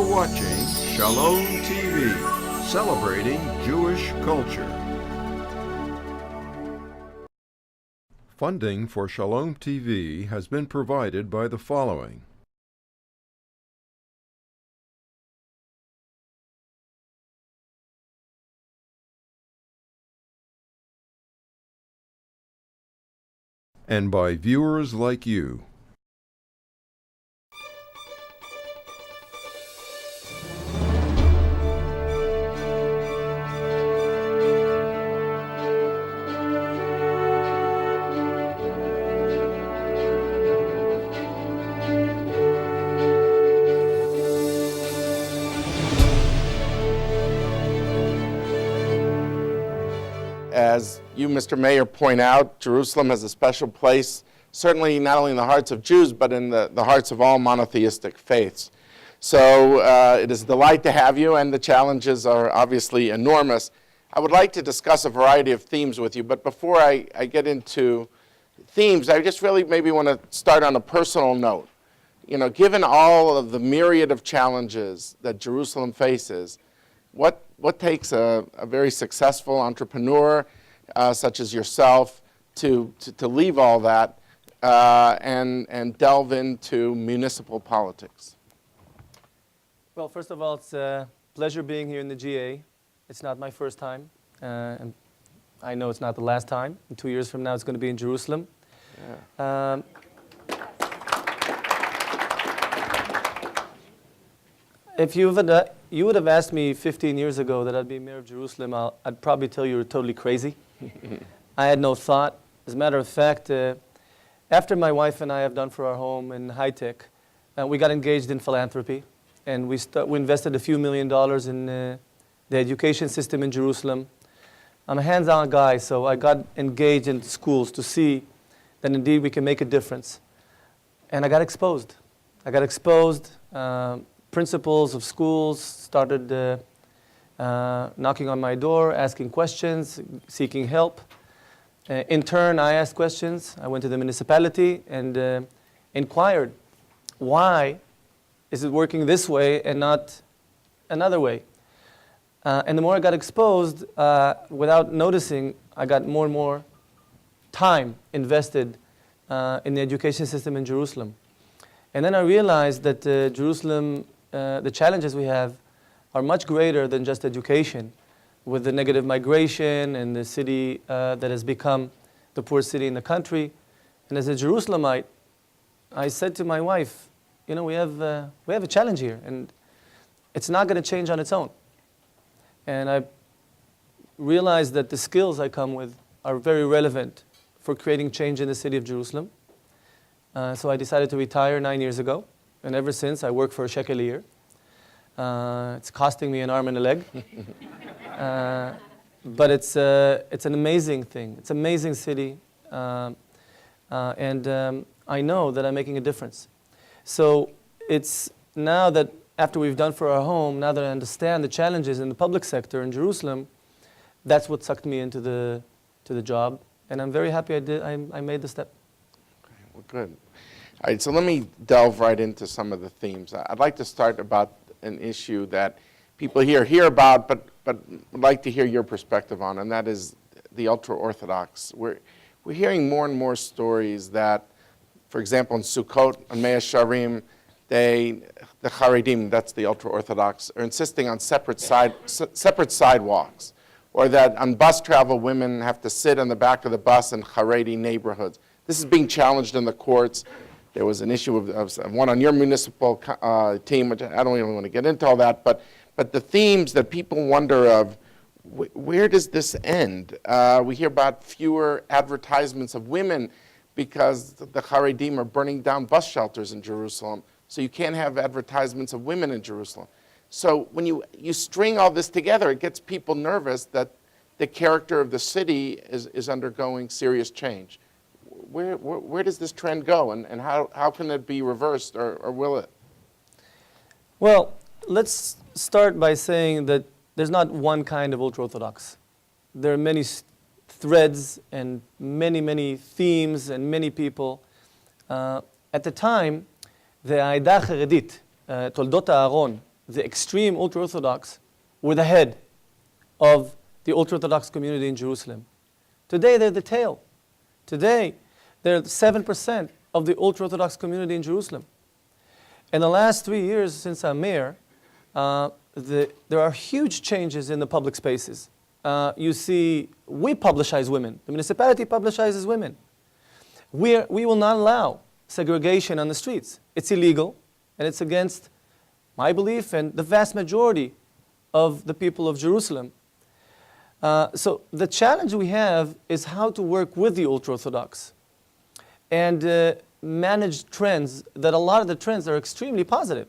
watching Shalom TV, celebrating Jewish culture. Funding for Shalom TV has been provided by the following. And by viewers like you. As you, Mr. Mayor, point out, Jerusalem has a special place, certainly not only in the hearts of Jews, but in the hearts of all monotheistic faiths. So it is a delight to have you, and the challenges are obviously enormous. I would like to discuss a variety of themes with you, but before I get into themes, I just really maybe want to start on a personal note. You know, given all of the myriad of challenges that Jerusalem faces, what takes a very successful entrepreneur such as yourself to leave all that and delve into municipal politics? Well, first of all, it's a pleasure being here in the GA. It's not my first time, and I know it's not the last time. And 2 years from now, it's going to be in Jerusalem. Yeah. If you would have asked me 15 years ago that I'd be mayor of Jerusalem, I'd probably tell you you're totally crazy. I had no thought. As a matter of fact, after my wife and I have done for our home in high tech, we got engaged in philanthropy, and we invested a few $1 million in the education system in Jerusalem. I'm a hands-on guy, so I got engaged in schools to see that indeed we can make a difference. And I got exposed. Principals of schools started knocking on my door, asking questions, seeking help. In turn, I asked questions. I went to the municipality and inquired, why is it working this way and not another way? And the more I got exposed, without noticing, I got more and more time invested in the education system in Jerusalem. And then I realized that Jerusalem, the challenges we have are much greater than just education, with the negative migration and the city that has become the poorest city in the country. And as a Jerusalemite, I said to my wife, you know, we have a challenge here, and it's not going to change on its own. And I realized that the skills I come with are very relevant for creating change in the city of Jerusalem. So I decided to retire 9 years ago. And ever since, I work for a shekel a year. It's costing me an arm and a leg. But it's an amazing thing. It's an amazing city. And I know that I'm making a difference. So it's now that after we've done for our home, now that I understand the challenges in the public sector in Jerusalem, that's what sucked me into the job. And I'm very happy I made the step. Okay, well, good. All right, so let me delve right into some of the themes. I'd like to start about an issue that people hear about, but would like to hear your perspective on, and that is the ultra-Orthodox. We're hearing more and more stories that, for example, in Sukkot, on Mea Sharim, the Haredim, that's the ultra-Orthodox, are insisting on separate sidewalks, or that on bus travel, women have to sit on the back of the bus in Haredi neighborhoods. This is being challenged in the courts. There was an issue of one on your municipal team, which I don't even want to get into all that, but the themes that people wonder of, where does this end? We hear about fewer advertisements of women because the Haredim are burning down bus shelters in Jerusalem, so you can't have advertisements of women in Jerusalem. So when you string all this together, it gets people nervous that the character of the city is undergoing serious change. Where does this trend go, and how can it be reversed, or will it? Well, let's start by saying that there's not one kind of ultra-Orthodox. There are many threads and many themes and many people. At the time, the Aida Haredit, Toldot Aaron, the extreme ultra-Orthodox were the head of the ultra-Orthodox community in Jerusalem. Today, they're the tail. Today, they're 7% of the ultra-Orthodox community in Jerusalem. In the last 3 years since I'm mayor, there are huge changes in the public spaces. You see, we publicize women. The municipality publicizes women. We will not allow segregation on the streets. It's illegal, and it's against my belief and the vast majority of the people of Jerusalem. So the challenge we have is how to work with the ultra-Orthodox and manage trends that a lot of the trends are extremely positive.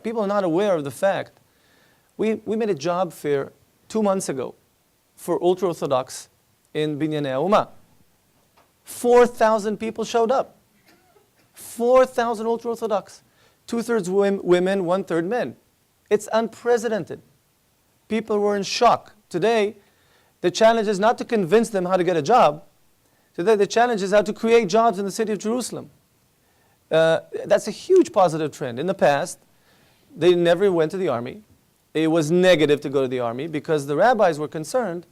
People are not aware of the fact. We made a job fair 2 months ago for ultra-Orthodox in Binyanei Ha'umah. 4,000 people showed up. 4,000 ultra-Orthodox. 2/3 women, 1/3 men. It's unprecedented. People were in shock. Today, the challenge is not to convince them how to get a job. Today, the challenge is how to create jobs in the city of Jerusalem. That's a huge positive trend. In the past, they never went to the army. It was negative to go to the army because the rabbis were concerned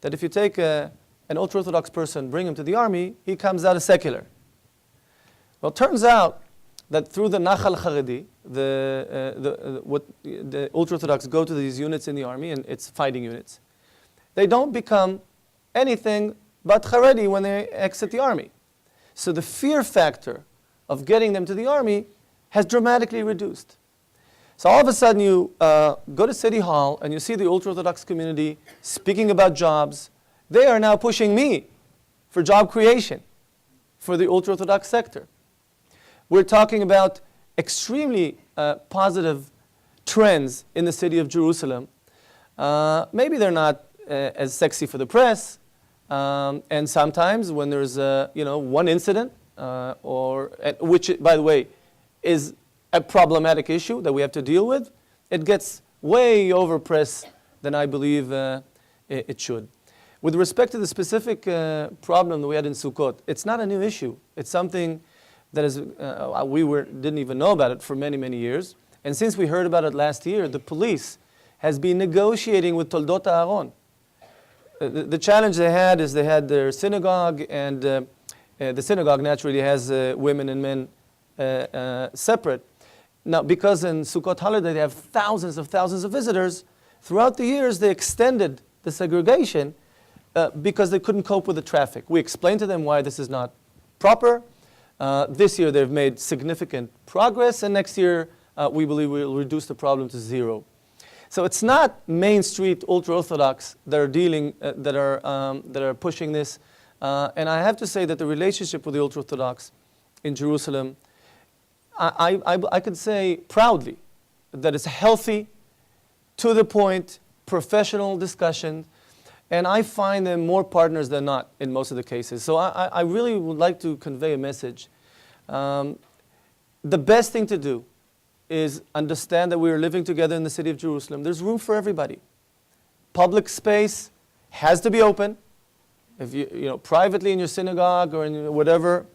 that if you take an ultra-Orthodox person, bring him to the army, he comes out as secular. Well, it turns out that through the Nachal Haredi, the ultra-Orthodox go to these units in the army, and it's fighting units. They don't become anything but Haredi when they exit the army. So the fear factor of getting them to the army has dramatically reduced. So all of a sudden you go to City Hall and you see the ultra-Orthodox community speaking about jobs. They are now pushing me for job creation for the ultra-Orthodox sector. We're talking about extremely positive trends in the city of Jerusalem. Maybe they're not as sexy for the press, and sometimes when there's one incident, which, by the way, is a problematic issue that we have to deal with, it gets way over press than I believe it should. With respect to the specific problem that we had in Sukkot, it's not a new issue. It's something that is, didn't even know about it for many, many years. And since we heard about it last year, the police has been negotiating with Toldot Aaron. The challenge they had is they had their synagogue, and the synagogue naturally has women and men separate. Now, because in Sukkot holiday they have thousands of visitors, throughout the years they extended the segregation because they couldn't cope with the traffic. We explained to them why this is not proper. This year they've made significant progress, and next year we believe we'll reduce the problem to 0. So it's not Main Street ultra-Orthodox that are dealing, that are pushing this. And I have to say that the relationship with the ultra-Orthodox in Jerusalem, I could say proudly that it's a healthy, to the point, professional discussion, and I find them more partners than not in most of the cases. So I really would like to convey a message. The best thing to do is understand that we are living together in the city of Jerusalem. There's room for everybody. Public space has to be open. If you privately in your synagogue or in whatever,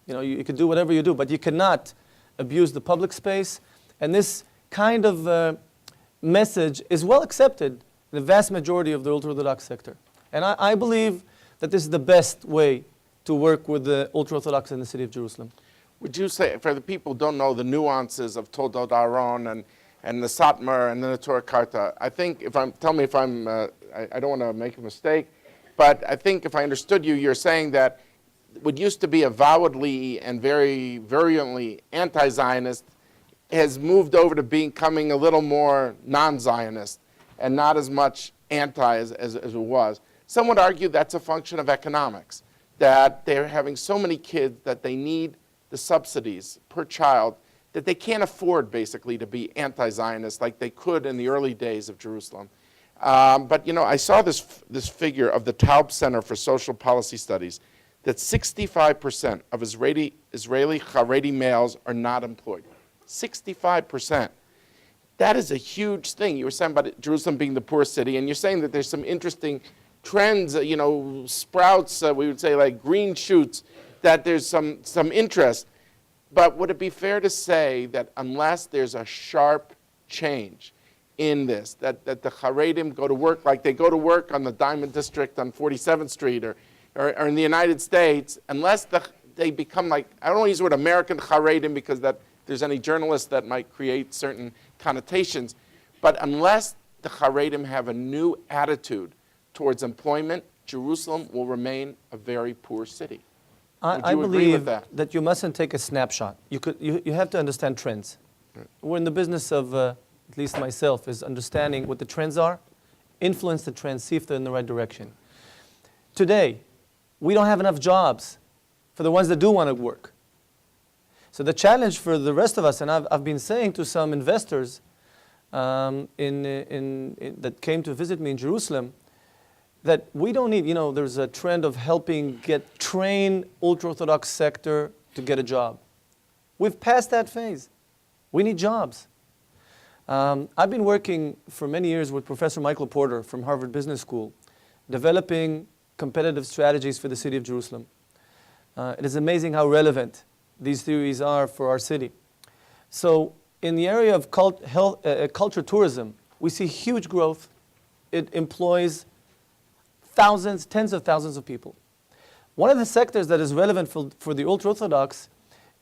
you can do whatever you do, but you cannot abuse the public space. And this kind of message is well accepted in the vast majority of the ultra-Orthodox sector. And I believe that this is the best way to work with the ultra-Orthodox in the city of Jerusalem. Would you say, for the people who don't know the nuances of Toldot Aaron and the Satmar and the Torah Karta, I think tell me if I don't want to make a mistake, but I think if I understood you, you're saying that what used to be avowedly and very virulently anti-Zionist has moved over to becoming a little more non-Zionist and not as much anti as it was. Some would argue that's a function of economics, that they're having so many kids that they need the subsidies per child that they can't afford basically to be anti-Zionist like they could in the early days of Jerusalem. But I saw this figure of the Taub Center for Social Policy Studies that 65% of Israeli Haredi males are not employed. 65%. That is a huge thing. You were saying about Jerusalem being the poor city, and you're saying that there's some interesting trends, sprouts, we would say like green shoots, that there's some interest. But would it be fair to say that unless there's a sharp change in this, that the Haredim go to work like they go to work on the Diamond District on 47th Street or in the United States, unless they become like, I don't want to use the word American Haredim because there's any journalists that might create certain connotations, but unless the Haredim have a new attitude towards employment, Jerusalem will remain a very poor city. Would you agree with that you mustn't take a snapshot. You have to understand trends. Right. We're in the business of, at least myself, is understanding what the trends are, influence the trends, see if they're in the right direction. Today, we don't have enough jobs for the ones that do want to work. So the challenge for the rest of us, and I've been saying to some investors that came to visit me in Jerusalem, that we don't need, there's a trend of helping train ultra-Orthodox sector to get a job. We've passed that phase. We need jobs. I've been working for many years with Professor Michael Porter from Harvard Business School, developing competitive strategies for the city of Jerusalem. It is amazing how relevant these theories are for our city. So in the area of culture tourism, we see huge growth. It employs thousands, tens of thousands of people. One of the sectors that is relevant for the ultra-Orthodox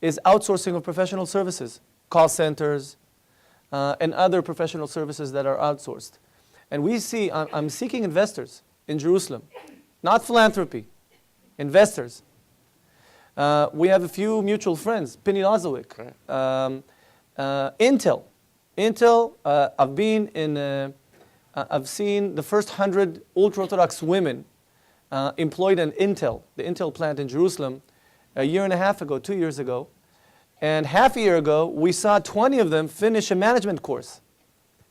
is outsourcing of professional services, call centers, and other professional services that are outsourced. And we see, I'm seeking investors in Jerusalem, not philanthropy, investors. We have a few mutual friends, Penny Lazowick, Intel. Intel, I've seen the first 100 ultra-Orthodox women employed in Intel, the Intel plant in Jerusalem, a year and a half ago, 2 years ago. And half a year ago, we saw 20 of them finish a management course.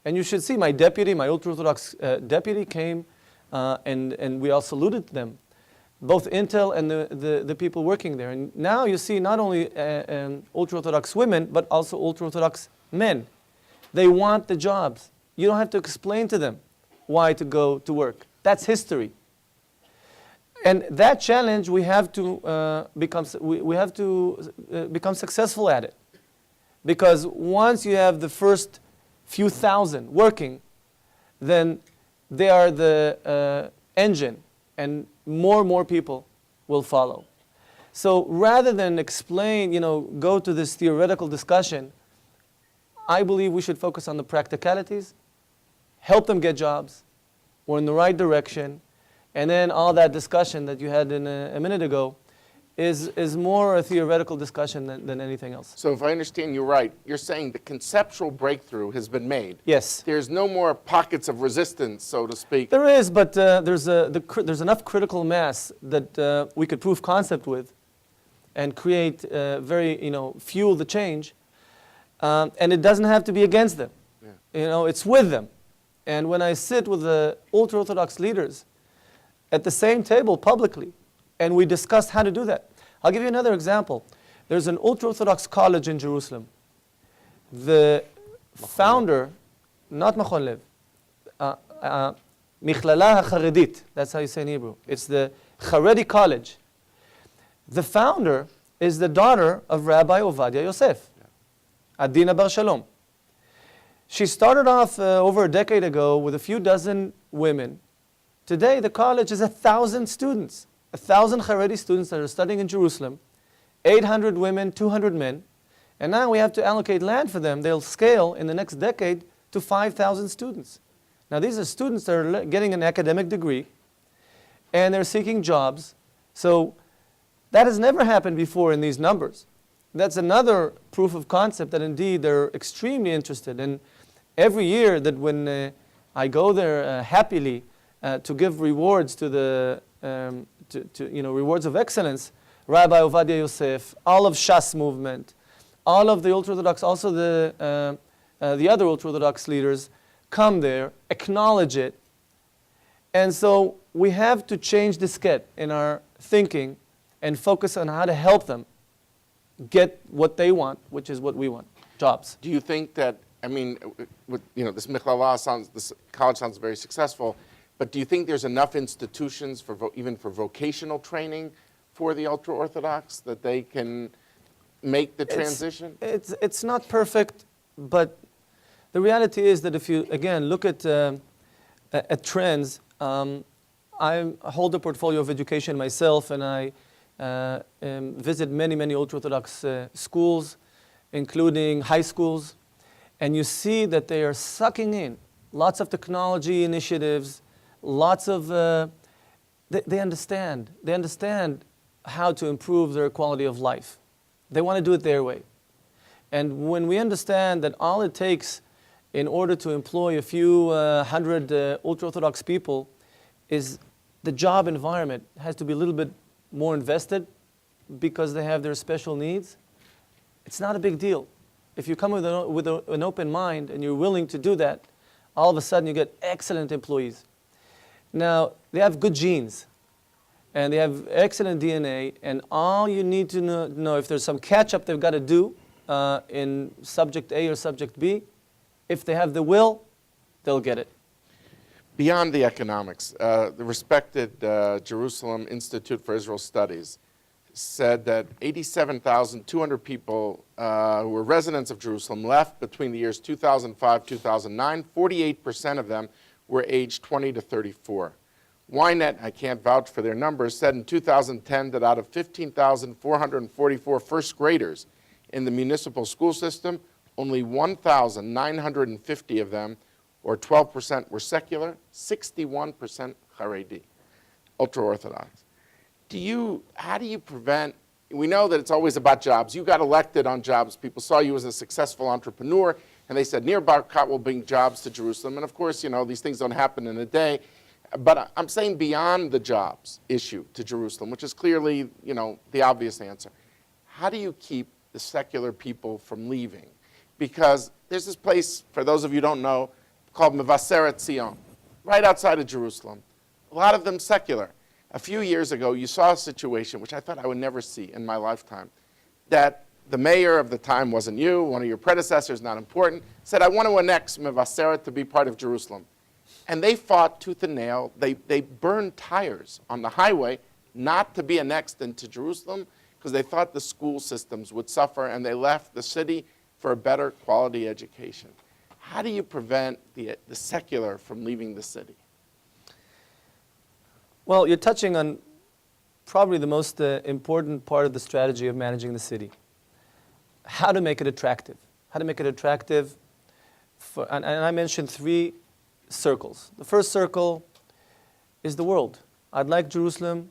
And you should see my ultra-Orthodox deputy came and we all saluted them, both Intel and the people working there. And now you see not only ultra-Orthodox women, but also ultra-Orthodox men. They want the jobs. You don't have to explain to them why to go to work. That's history. And that challenge, we have to become successful at it. Because once you have the first few thousand working, then they are the engine, and more people will follow. So rather than explain, go to this theoretical discussion, I believe we should focus on the practicalities, help them get jobs, we're in the right direction, and then all that discussion that you had a minute ago is more a theoretical discussion than anything else. So if I understand you right, you're saying the conceptual breakthrough has been made. Yes. There's no more pockets of resistance, so to speak. There is, but there's enough critical mass that we could prove concept with and create fuel the change. And it doesn't have to be against them. Yeah. It's with them. And when I sit with the ultra-Orthodox leaders at the same table publicly, and we discuss how to do that. I'll give you another example. There's an ultra-Orthodox college in Jerusalem. The founder, not Machon Lev, Michlala HaCharedit, that's how you say in Hebrew. It's the Haredi college. The founder is the daughter of Rabbi Ovadia Yosef, Adina Bar Shalom. She started off over a decade ago with a few dozen women. Today, the college is 1,000 students, 1,000 Haredi students that are studying in Jerusalem, 800 women, 200 men, and now we have to allocate land for them. They'll scale in the next decade to 5,000 students. Now, these are students that are getting an academic degree, and they're seeking jobs. So that has never happened before in these numbers. That's another proof of concept that indeed they're extremely interested. And every year that when I go there happily to give rewards to the rewards of excellence, Rabbi Ovadia Yosef, all of Shas movement, all of the ultra-Orthodox, also the other ultra-Orthodox leaders come there, acknowledge it. And so we have to change the sketch in our thinking and focus on how to help them get what they want, which is what we want, jobs. Do you think that, this Michlala this college sounds very successful, but do you think there's enough institutions even for vocational training for the ultra-Orthodox that they can make the transition? It's not perfect, but The reality is that if you, again, look at trends, I hold a portfolio of education myself, and I visit many ultra-Orthodox schools, including high schools, and you see that they are sucking in lots of technology initiatives, lots of, they understand how to improve their quality of life. They want to do it their way. And when we understand that all it takes in order to employ a few hundred ultra-Orthodox people is the job environment has to be a little bit more invested because they have their special needs, it's not a big deal. If you come with an open mind and you're willing to do that, all of a sudden you get excellent employees. Now, they have good genes, and they have excellent DNA, and all you need to know if there's some catch-up they've got to do in subject A or subject B, if they have the will, they'll get it. Beyond the economics, the respected Jerusalem Institute for Israel Studies said that 87,200 people who were residents of Jerusalem left between the years 2005 2009. 48% of them were aged 20 to 34. Ynet, I can't vouch for their numbers, said in 2010 that out of 15,444 first graders in the municipal school system, only 1,950 of them, or 12%, were secular, 61% Haredi, ultra-Orthodox. How do you prevent, we know that it's always about jobs. You got elected on jobs. People saw you as a successful entrepreneur, and they said, Nir Barkat will bring jobs to Jerusalem. And of course, you know, these things don't happen in a day. But I'm saying beyond the jobs issue to Jerusalem, which is clearly, you know, the obvious answer. How do you keep the secular people from leaving? Because there's this place, for those of you who don't know, called Mevaseret Zion, right outside of Jerusalem. A lot of them secular. A few years ago, you saw a situation, which I thought I would never see in my lifetime, that the mayor of the time wasn't you, one of your predecessors, not important, said, I want to annex Mevaseret to be part of Jerusalem. And they fought tooth and nail. They burned tires on the highway not to be annexed into Jerusalem because they thought the school systems would suffer, and they left the city for a better quality education. How do you prevent the secular from leaving the city? Well, you're touching on probably the most important part of the strategy of managing the city. How to make it attractive. How to make it attractive. And I mentioned 3 circles. The first circle is the world. I'd like Jerusalem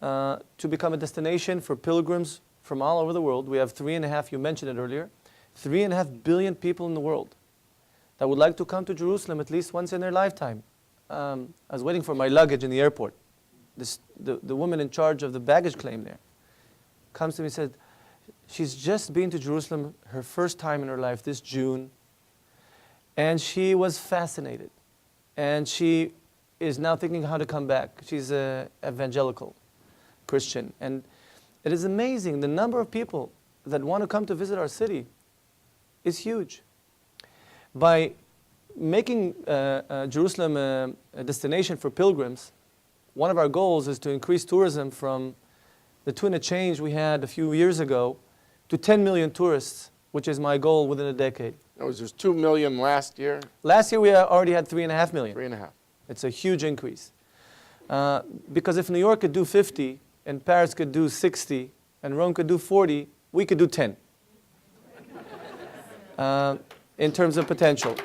to become a destination for pilgrims from all over the world. We have 3.5, you mentioned it earlier, 3.5 billion people in the world that would like to come to Jerusalem at least once in their lifetime. I was waiting for my luggage in the airport. The woman in charge of the baggage claim there comes to me and said, she's just been to Jerusalem her first time in her life this June, and she was fascinated. And she is now thinking how to come back. She's an evangelical Christian. And it is amazing, the number of people that want to come to visit our city is huge. By making Jerusalem a destination for pilgrims, one of our goals is to increase tourism from the 2 and change we had a few years ago to 10 million tourists, which is my goal within a decade. There's 2 million last year? Last year we already had 3.5 million. 3.5. It's a huge increase. Because if New York could do 50, and Paris could do 60, and Rome could do 40, we could do 10. In terms of potential.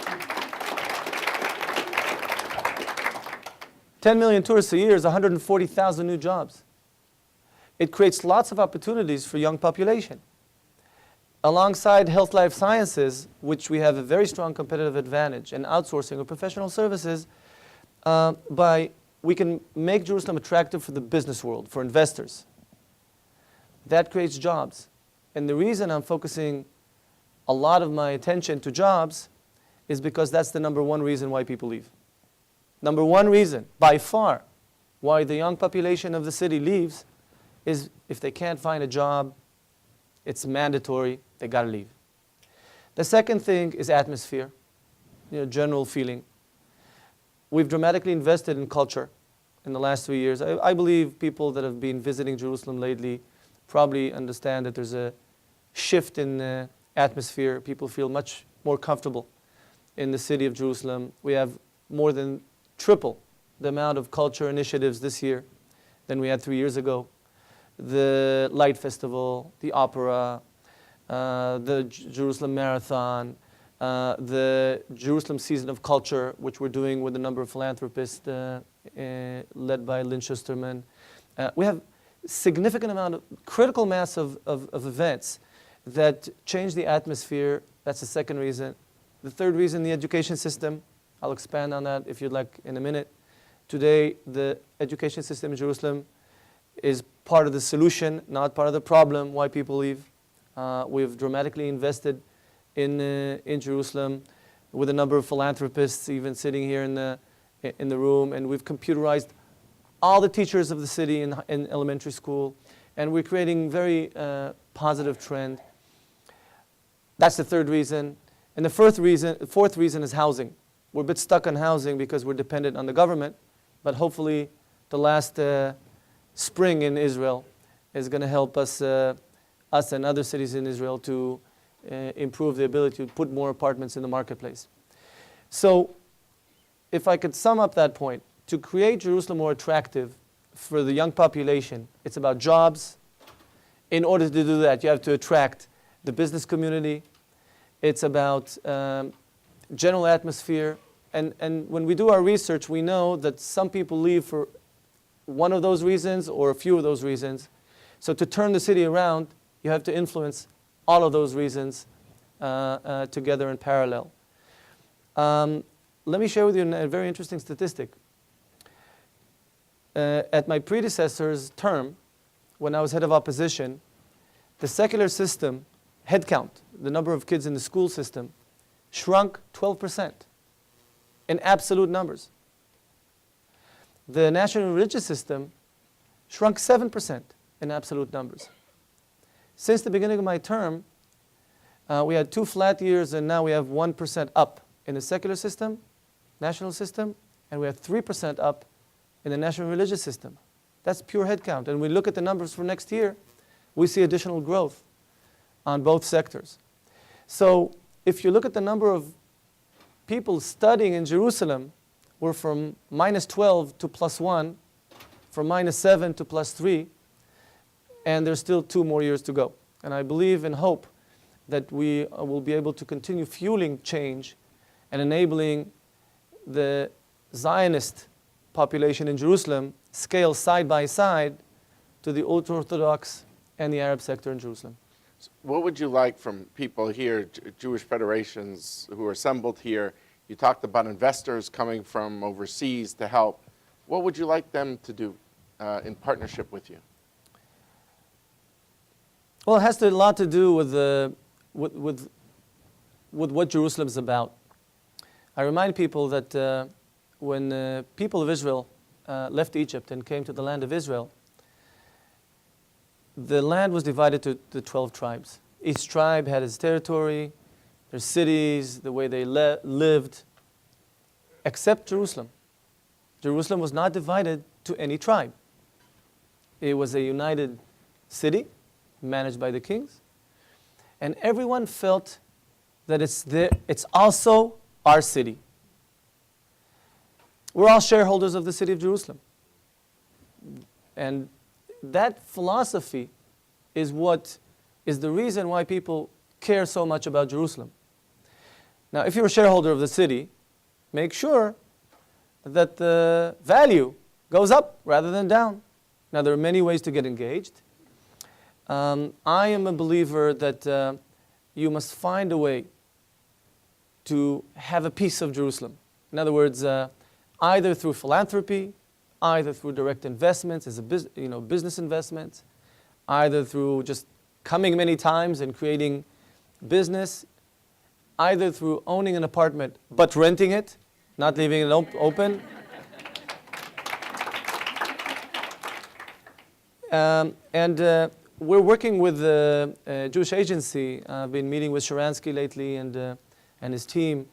10 million tourists a year is 140,000 new jobs. It creates lots of opportunities for young population. Alongside health life sciences, which we have a very strong competitive advantage, and outsourcing of professional services, we can make Jerusalem attractive for the business world, for investors. That creates jobs. And the reason I'm focusing a lot of my attention to jobs is because that's the number 1 reason why people leave. Number 1 reason, by far, why the young population of the city leaves is if they can't find a job, it's mandatory, they gotta leave. The second thing is atmosphere, general feeling. We've dramatically invested in culture in the last 3 years. I believe people that have been visiting Jerusalem lately probably understand that there's a shift in atmosphere. People feel much more comfortable. in the city of Jerusalem. We have more than triple the amount of culture initiatives this year than we had 3 years ago. The Light Festival, the Opera, the Jerusalem Marathon, the Jerusalem Season of Culture, which we're doing with a number of philanthropists led by Lynn Schusterman. We have significant amount of critical mass of events that change the atmosphere. That's the second reason. The third reason, the education system. I'll expand on that if you'd like in a minute. Today, the education system in Jerusalem is part of the solution, not part of the problem, why people leave. We've dramatically invested in Jerusalem with a number of philanthropists even sitting here in the room, and we've computerized all the teachers of the city in elementary school, and we're creating very positive trend. That's the third reason. And the fourth reason is housing. We're a bit stuck on housing because we're dependent on the government, but hopefully the last spring in Israel is going to help us and other cities in Israel to improve the ability to put more apartments in the marketplace. So if I could sum up that point, to create Jerusalem more attractive for the young population, it's about jobs. In order to do that, you have to attract the business community. It's about general atmosphere. And when we do our research, we know that some people leave for one of those reasons or a few of those reasons. So to turn the city around, you have to influence all of those reasons together in parallel. Let me share with you a very interesting statistic. At my predecessor's term, when I was head of opposition, the secular system, headcount, the number of kids in the school system, shrunk 12% in absolute numbers. The national religious system shrunk 7% in absolute numbers. Since the beginning of my term, we had 2 flat years, and now we have 1% up in the secular system, national system, and we have 3% up in the national religious system. That's pure headcount. And we look at the numbers for next year, we see additional growth on both sectors. So if you look at the number of people studying in Jerusalem, we're from -12 to +1, from -7 to +3, and there's still 2 more years to go. And I believe and hope that we will be able to continue fueling change and enabling the Zionist population in Jerusalem scale side by side to the ultra-Orthodox and the Arab sector in Jerusalem. What would you like from people here, Jewish federations who are assembled here? You talked about investors coming from overseas to help. What would you like them to do in partnership with you? Well, it has a lot to do with what Jerusalem is about. I remind people that when the people of Israel left Egypt and came to the land of Israel, the land was divided to the 12 tribes. Each tribe had its territory, their cities, the way they lived, except Jerusalem. Jerusalem was not divided to any tribe. It was a united city managed by the kings, and everyone felt that it's also our city. We're all shareholders of the city of Jerusalem. And that philosophy is what is the reason why people care so much about Jerusalem. Now, if you're a shareholder of the city, make sure that the value goes up rather than down. Now, there are many ways to get engaged. I am a believer that you must find a way to have a piece of Jerusalem. In other words, either through philanthropy, either through direct investments as a business investments, either through just coming many times and creating business, either through owning an apartment but renting it, not leaving it open. We're working with the Jewish agency. I've been meeting with Sharansky lately and his team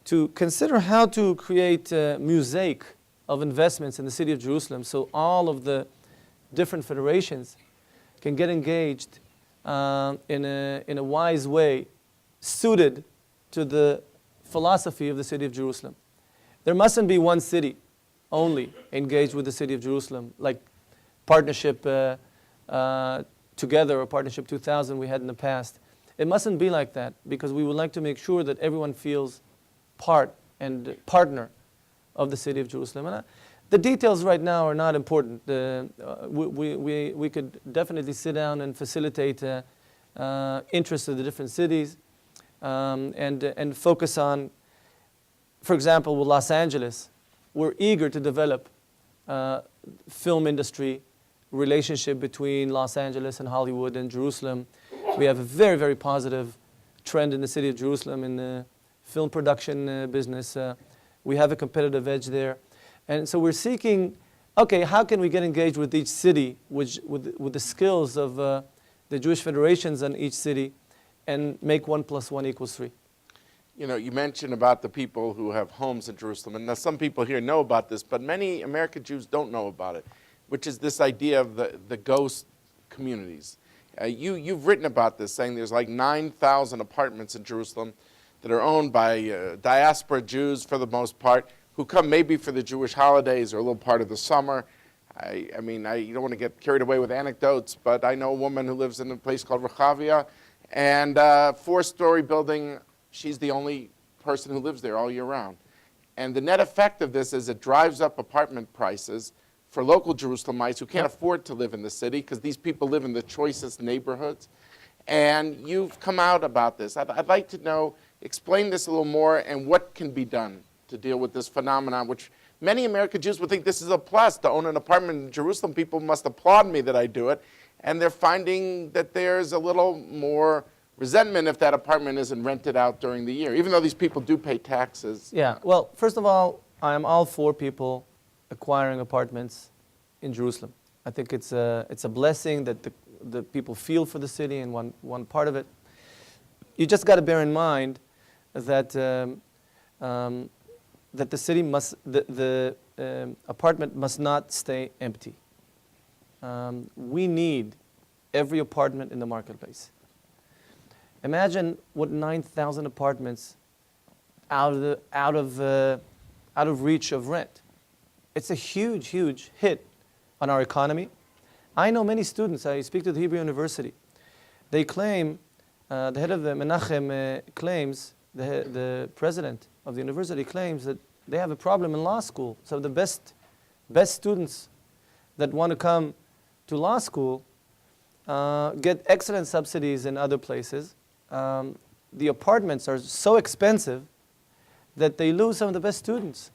to consider how to create a mosaic of investments in the city of Jerusalem so all of the different federations can get engaged in a wise way suited to the philosophy of the city of Jerusalem. There mustn't be one city only engaged with the city of Jerusalem, like partnership together or partnership 2000 we had in the past. It mustn't be like that, because we would like to make sure that everyone feels part and partner of the city of Jerusalem. And the details right now are not important. We could definitely sit down and facilitate interests of the different cities and focus on, for example, with Los Angeles, we're eager to develop film industry relationship between Los Angeles and Hollywood and Jerusalem. We have a very, very positive trend in the city of Jerusalem in the film production business. We have a competitive edge there. And so we're seeking, okay, how can we get engaged with each city with the skills of the Jewish federations in each city and make 1 + 1 = 3. You know, you mentioned about the people who have homes in Jerusalem, and now some people here know about this, but many American Jews don't know about it, which is this idea of the ghost communities. You've written about this, saying there's like 9,000 apartments in Jerusalem that are owned by diaspora Jews for the most part, who come maybe for the Jewish holidays or a little part of the summer. I mean, you don't want to get carried away with anecdotes, but I know a woman who lives in a place called Rehavia, and 4-story building. She's the only person who lives there all year round. And the net effect of this is it drives up apartment prices for local Jerusalemites who can't afford to live in the city, because these people live in the choicest neighborhoods. And you've come out about this. I'd like to know, explain this a little more and what can be done to deal with this phenomenon, which many American Jews would think this is a plus. To own an apartment in Jerusalem, people must applaud me that I do it. And they're finding that there's a little more resentment if that apartment isn't rented out during the year, even though these people do pay taxes. Yeah, well, first of all, I am all for people acquiring apartments in Jerusalem. I think it's a blessing that the people feel for the city and one part of it. You just got to bear in mind that that the city must, the apartment must not stay empty. We need every apartment in the marketplace. Imagine what 9,000 apartments out of reach of rent. It's a huge, huge hit on our economy. I know many students. I speak to the Hebrew University. They claim, the head of the Menachem claims, the president of the university claims that they have a problem in law school. So the best students that want to come to law school get excellent subsidies in other places. The apartments are so expensive that they lose some of the best students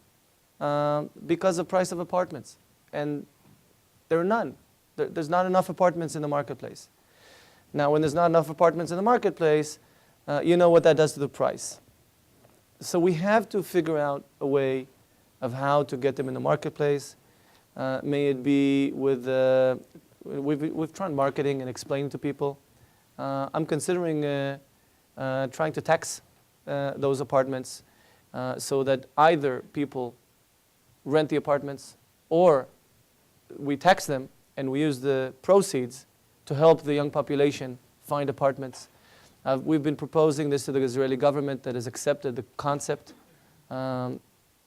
because of price of apartments. And there are none. There's not enough apartments in the marketplace. Now, when there's not enough apartments in the marketplace, you know what that does to the price. So we have to figure out a way of how to get them in the marketplace. May it be with, we've tried marketing and explaining to people. I'm considering trying to tax those apartments so that either people rent the apartments or we tax them and we use the proceeds to help the young population find apartments. We've been proposing this to the Israeli government that has accepted the concept.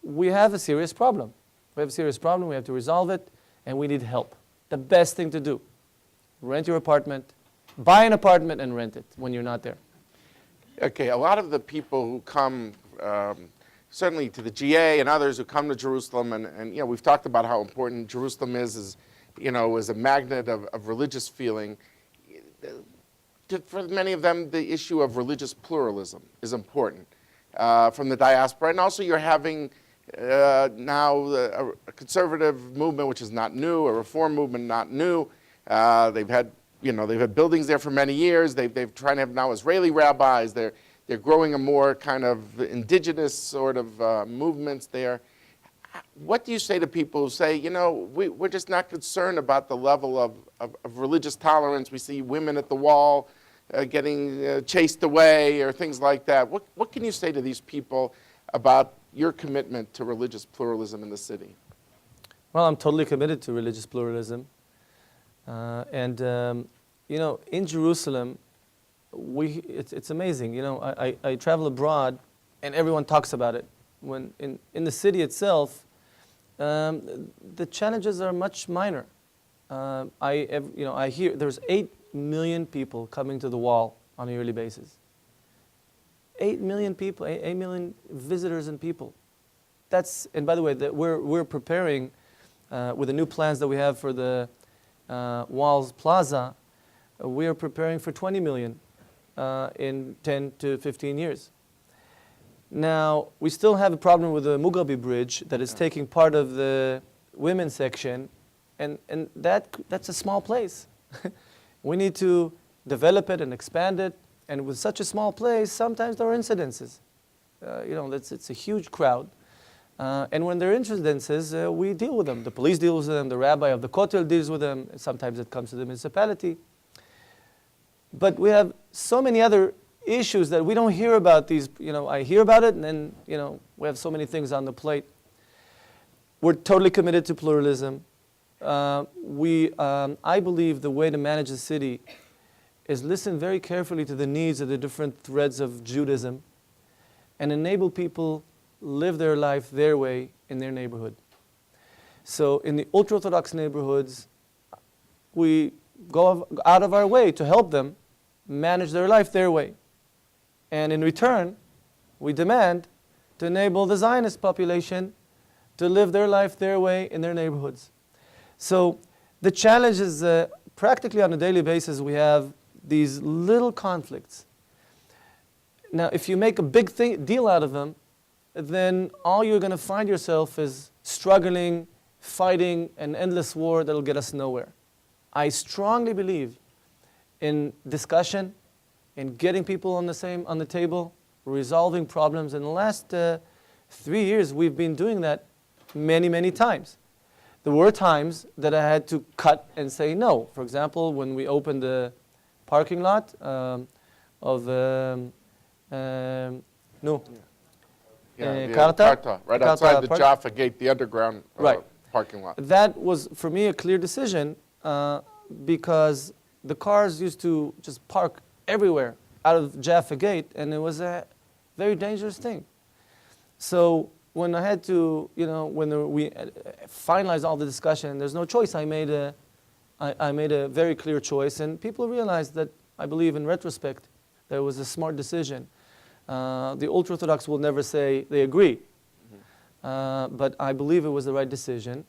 We have a serious problem. We have to resolve it, and we need help. The best thing to do, rent your apartment, buy an apartment and rent it when you're not there. Okay, a lot of the people who come, certainly to the GA and others who come to Jerusalem, and you know, we've talked about how important Jerusalem is you know, as a magnet of religious feeling. For many of them, the issue of religious pluralism is important from the diaspora. And also you're having now a conservative movement, which is not new, a reform movement not new. They've had buildings there for many years. They've tried to have now Israeli rabbis. They're growing a more kind of indigenous sort of movements there. What do you say to people who say, you know, we're just not concerned about the level of religious tolerance? We see women at the wall getting chased away or things like that. What can you say to these people about your commitment to religious pluralism in the city? Well, I'm totally committed to religious pluralism. You know, in Jerusalem, it's amazing. You know, I travel abroad and everyone talks about it. When in the city itself, the challenges are much minor. I hear there's 8 million people coming to the wall on a yearly basis. 8 million people, 8 million visitors and people. And by the way, we're preparing with the new plans that we have for the Walls Plaza. We are preparing for 20 million in 10 to 15 years. Now, we still have a problem with the Mugabe Bridge that is taking part of the women's section, and that's a small place. We need to develop it and expand it, and with such a small place, sometimes there are incidences. It's a huge crowd. And when there are incidences, we deal with them. The police deals with them, the rabbi of the Kotel deals with them, sometimes it comes to the municipality. But we have so many other issues that we don't hear about these. I hear about it, and then, we have so many things on the plate. We're totally committed to pluralism. I believe the way to manage the city is listen very carefully to the needs of the different threads of Judaism and enable people live their life their way in their neighborhood. So in the ultra-Orthodox neighborhoods, we go out of our way to help them manage their life their way. And in return, we demand to enable the Zionist population to live their life their way in their neighborhoods. So the challenge is practically on a daily basis we have these little conflicts. Now, if you make a big deal out of them, then all you're going to find yourself is struggling, fighting an endless war that'll get us nowhere. I strongly believe in discussion, in getting people on the table, resolving problems. In the last 3 years, we've been doing that many, many times. There were times that I had to cut and say no. For example, when we opened the parking lot of Karta, right outside the Jaffa Gate, the underground parking lot. That was, for me, a clear decision because the cars used to just park everywhere out of Jaffa Gate, and it was a very dangerous thing. So when I had to, when we finalized all the discussion, there's no choice. I made a very clear choice, and people realized that I believe in retrospect that it was a smart decision. The ultra-Orthodox will never say they agree, but I believe it was the right decision.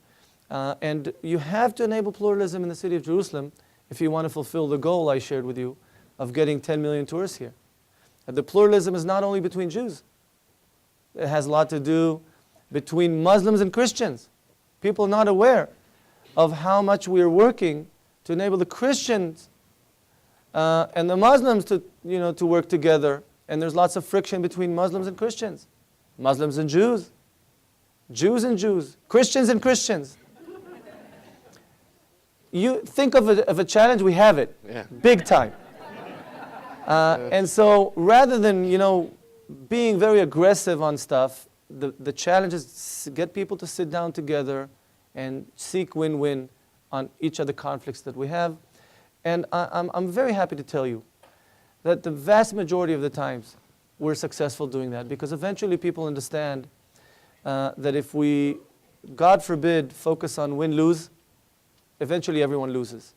And you have to enable pluralism in the city of Jerusalem if you want to fulfill the goal I shared with you of getting 10 million tourists here. And the pluralism is not only between Jews. It has a lot to do between Muslims and Christians. People are not aware of how much we are working to enable the Christians and the Muslims to work together. And there's lots of friction between Muslims and Christians, Muslims and Jews, Jews and Jews, Christians and Christians. You think of a challenge, we have it, big time. And so rather than, being very aggressive on stuff, the challenge is to get people to sit down together and seek win-win on each of the conflicts that we have. And I'm very happy to tell you that the vast majority of the times we're successful doing that, because eventually people understand that if we, God forbid, focus on win-lose, eventually everyone loses.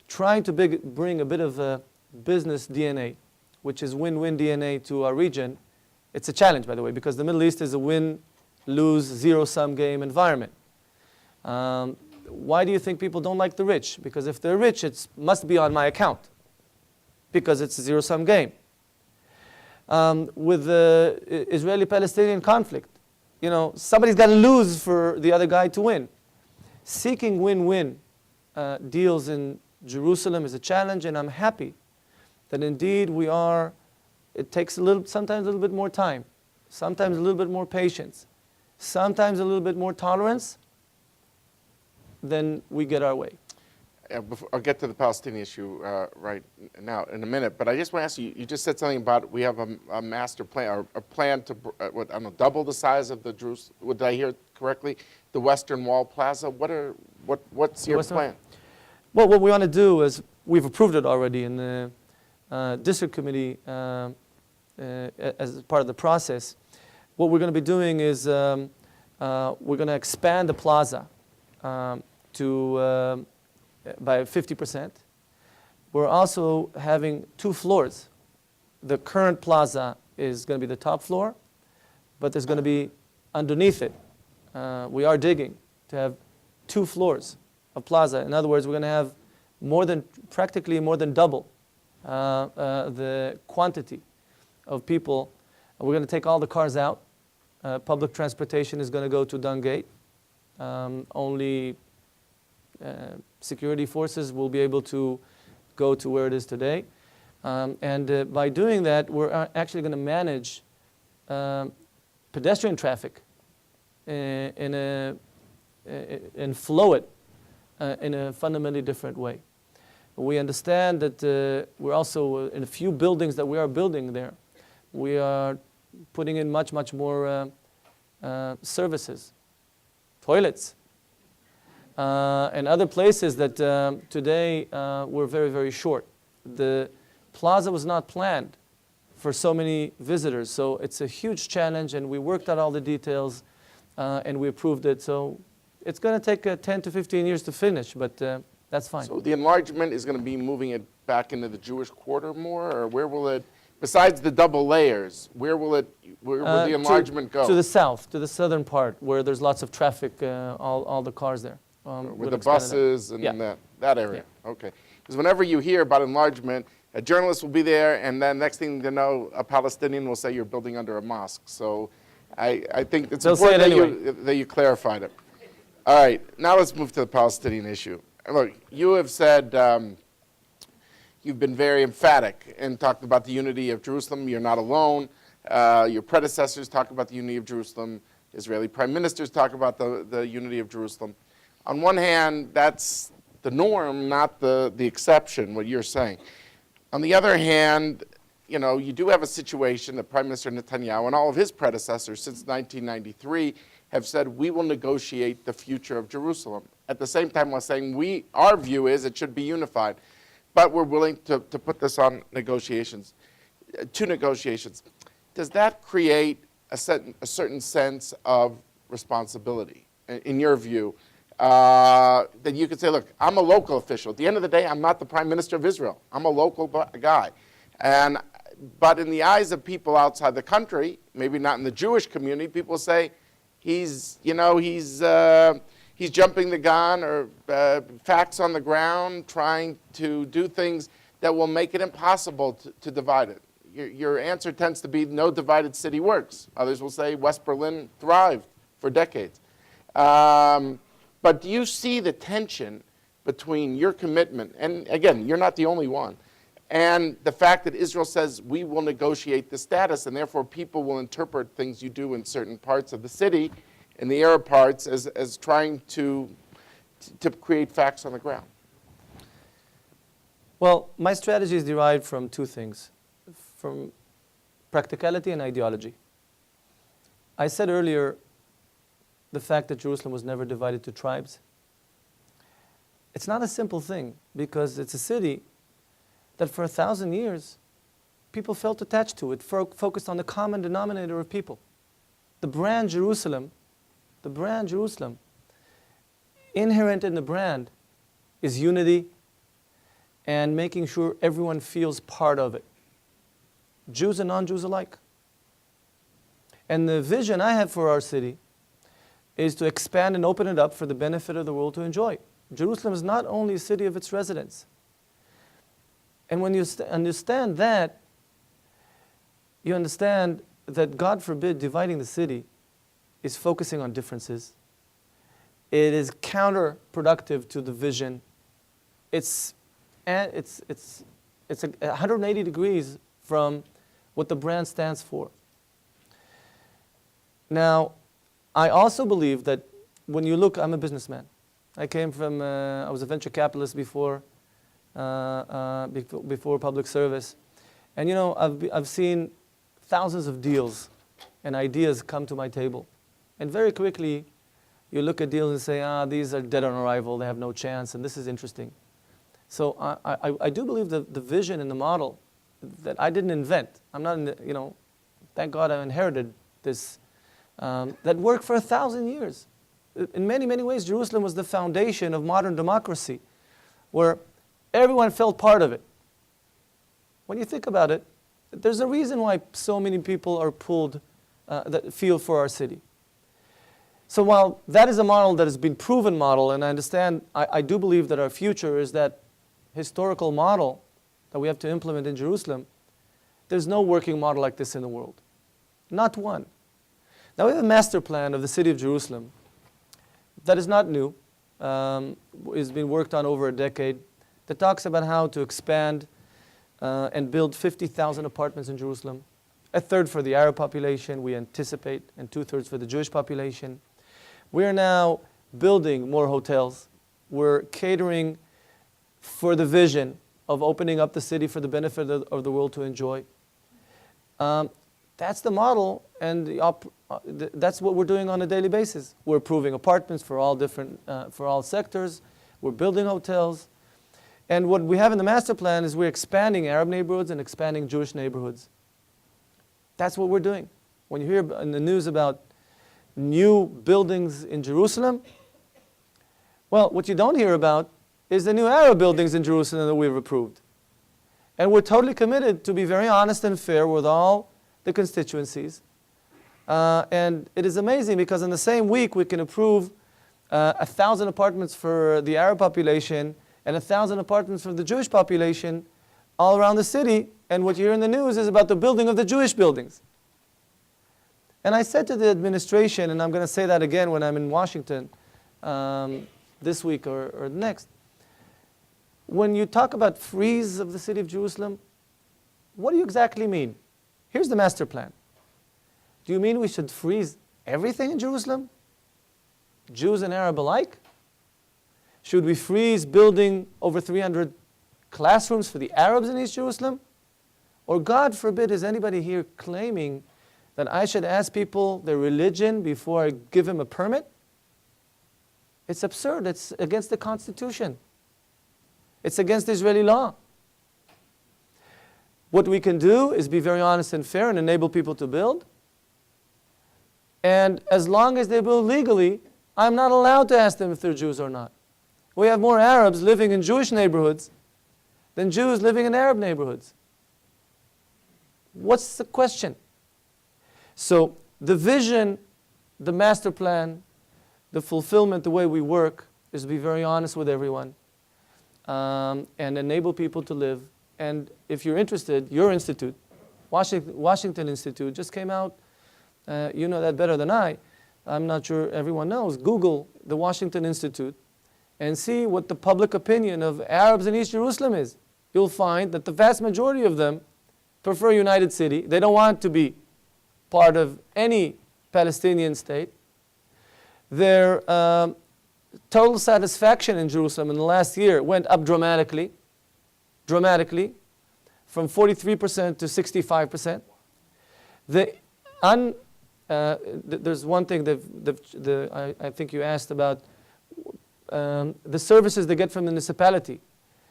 Trying to bring a bit of a business DNA, which is win-win DNA to our region, it's a challenge, by the way, because the Middle East is a win-lose, zero-sum game environment. Why do you think people don't like the rich? Because if they're rich, it must be on my account, because it's a zero-sum game. With the Israeli-Palestinian conflict, somebody's got to lose for the other guy to win. Seeking win-win deals in Jerusalem is a challenge, and I'm happy that indeed it takes sometimes a little bit more time, sometimes a little bit more patience, sometimes a little bit more tolerance, then we get our way. I'll get to the Palestinian issue right now in a minute, but I just want to ask you, you just said something about we have a master plan, or a plan to double the size of the Jerusalem, did I hear correctly, the Western Wall Plaza? What's your plan? Well, what we want to do is, we've approved it already in the district committee as part of the process. What we're going to be doing is we're going to expand the plaza by 50%. We're also having 2 floors. The current plaza is going to be the top floor, but there's going to be underneath it. We are digging to have 2 floors of plaza. In other words, we're going to have practically more than double the quantity of people. We're going to take all the cars out. Public transportation is going to go to Dung Gate. Only security forces will be able to go to where it is today. And by doing that, we're actually going to manage pedestrian traffic and flow it in a fundamentally different way. We understand that we're also, in a few buildings that we are building there, we are putting in much, much more services, toilets, and other places that today we're very, very short. The plaza was not planned for so many visitors, so it's a huge challenge, and we worked out all the details and we approved it. So it's going to take 10 to 15 years to finish, but that's fine. So the enlargement is going to be moving it back into the Jewish quarter more, or where will it, besides the double layers, where will the enlargement go? To the south, to the southern part, where there's lots of traffic, all the cars there. With the buses and that area. Yeah. Okay. Because whenever you hear about enlargement, a journalist will be there, and then next thing you know, a Palestinian will say you're building under a mosque. So I think it's important that you clarified it. All right. Now let's move to the Palestinian issue. Look, you have said, you've been very emphatic and talked about the unity of Jerusalem. You're not alone. Your predecessors talk about the unity of Jerusalem. Israeli prime ministers talk about the unity of Jerusalem. On one hand, that's the norm, not the exception, what you're saying. On the other hand, you know, you do have a situation that Prime Minister Netanyahu and all of his predecessors since 1993 have said, we will negotiate the future of Jerusalem. At the same time, while saying our view is it should be unified, but we're willing to put this on negotiations, to negotiations. Does that create a certain sense of responsibility, in your view? That you could say, look, I'm a local official. At the end of the day, I'm not the Prime Minister of Israel. I'm a local guy. But in the eyes of people outside the country, maybe not in the Jewish community, people say he's jumping the gun, or facts on the ground, trying to do things that will make it impossible to divide it. Your answer tends to be no divided city works. Others will say West Berlin thrived for decades. But do you see the tension between your commitment, and again, you're not the only one, and the fact that Israel says we will negotiate the status, and therefore people will interpret things you do in certain parts of the city, in the Arab parts, as trying to create facts on the ground? Well, my strategy is derived from 2 things, from practicality and ideology. I said earlier the fact that Jerusalem was never divided to tribes. It's not a simple thing, because it's a city that for 1,000 years people felt attached to. It focused on the common denominator of people. The brand Jerusalem, inherent in the brand is unity and making sure everyone feels part of it, Jews and non-Jews alike. And the vision I have for our city is to expand and open it up for the benefit of the world to enjoy. Jerusalem is not only a city of its residents. And when you understand that, you understand that, God forbid, dividing the city is focusing on differences. It is counterproductive to the vision. It's 180 degrees from what the brand stands for. Now, I also believe that when you look, I'm a businessman. I came from, I was a venture capitalist before public service. And you know, I've seen thousands of deals and ideas come to my table. And very quickly, you look at deals and say, these are dead on arrival, they have no chance, and this is interesting. So I do believe that the vision and the model that I didn't invent. I'm not, thank God I inherited this, that worked for 1,000 years. In many, many ways, Jerusalem was the foundation of modern democracy, where everyone felt part of it. When you think about it, there's a reason why so many people are pulled, that feel for our city. So while that is a model that has been proven model, and I understand, I do believe that our future is that historical model that we have to implement in Jerusalem, there's no working model like this in the world. Not one. Now we have a master plan of the city of Jerusalem that is not new. It's been worked on over a decade, that talks about how to expand and build 50,000 apartments in Jerusalem, a third for the Arab population, we anticipate, and 2/3 for the Jewish population. We are now building more hotels. We're catering for the vision of opening up the city for the benefit of the world to enjoy. That's the model, and that's what we're doing on a daily basis. We're approving apartments for all sectors. We're building hotels. And what we have in the master plan is we're expanding Arab neighborhoods and expanding Jewish neighborhoods. That's what we're doing. When you hear in the news about new buildings in Jerusalem, well, what you don't hear about is the new Arab buildings in Jerusalem that we've approved. And we're totally committed to be very honest and fair with all the constituencies. And it is amazing because in the same week we can approve 1,000 apartments for the Arab population and 1,000 apartments for the Jewish population all around the city. And what you hear in the news is about the building of the Jewish buildings. And I said to the administration, and I'm going to say that again when I'm in Washington this week or next, when you talk about freeze of the city of Jerusalem, what do you exactly mean? Here's the master plan. Do you mean we should freeze everything in Jerusalem? Jews and Arab alike? Should we freeze building over 300 classrooms for the Arabs in East Jerusalem? Or God forbid, is anybody here claiming that I should ask people their religion before I give them a permit? It's absurd. It's against the Constitution. It's against Israeli law. What we can do is be very honest and fair and enable people to build. And as long as they build legally, I'm not allowed to ask them if they're Jews or not. We have more Arabs living in Jewish neighborhoods than Jews living in Arab neighborhoods. What's the question? So the vision, the master plan, the fulfillment, the way we work is to be very honest with everyone and enable people to live. And if you're interested, your institute, Washington Institute, just came out. You know that better than I. I'm not sure everyone knows. Google the Washington Institute and see what the public opinion of Arabs in East Jerusalem is. You'll find that the vast majority of them prefer a united city. They don't want to be part of any Palestinian state. Their total satisfaction in Jerusalem in the last year went up dramatically, from 43% to 65%. There's one thing that I think you asked about, the services they get from the municipality.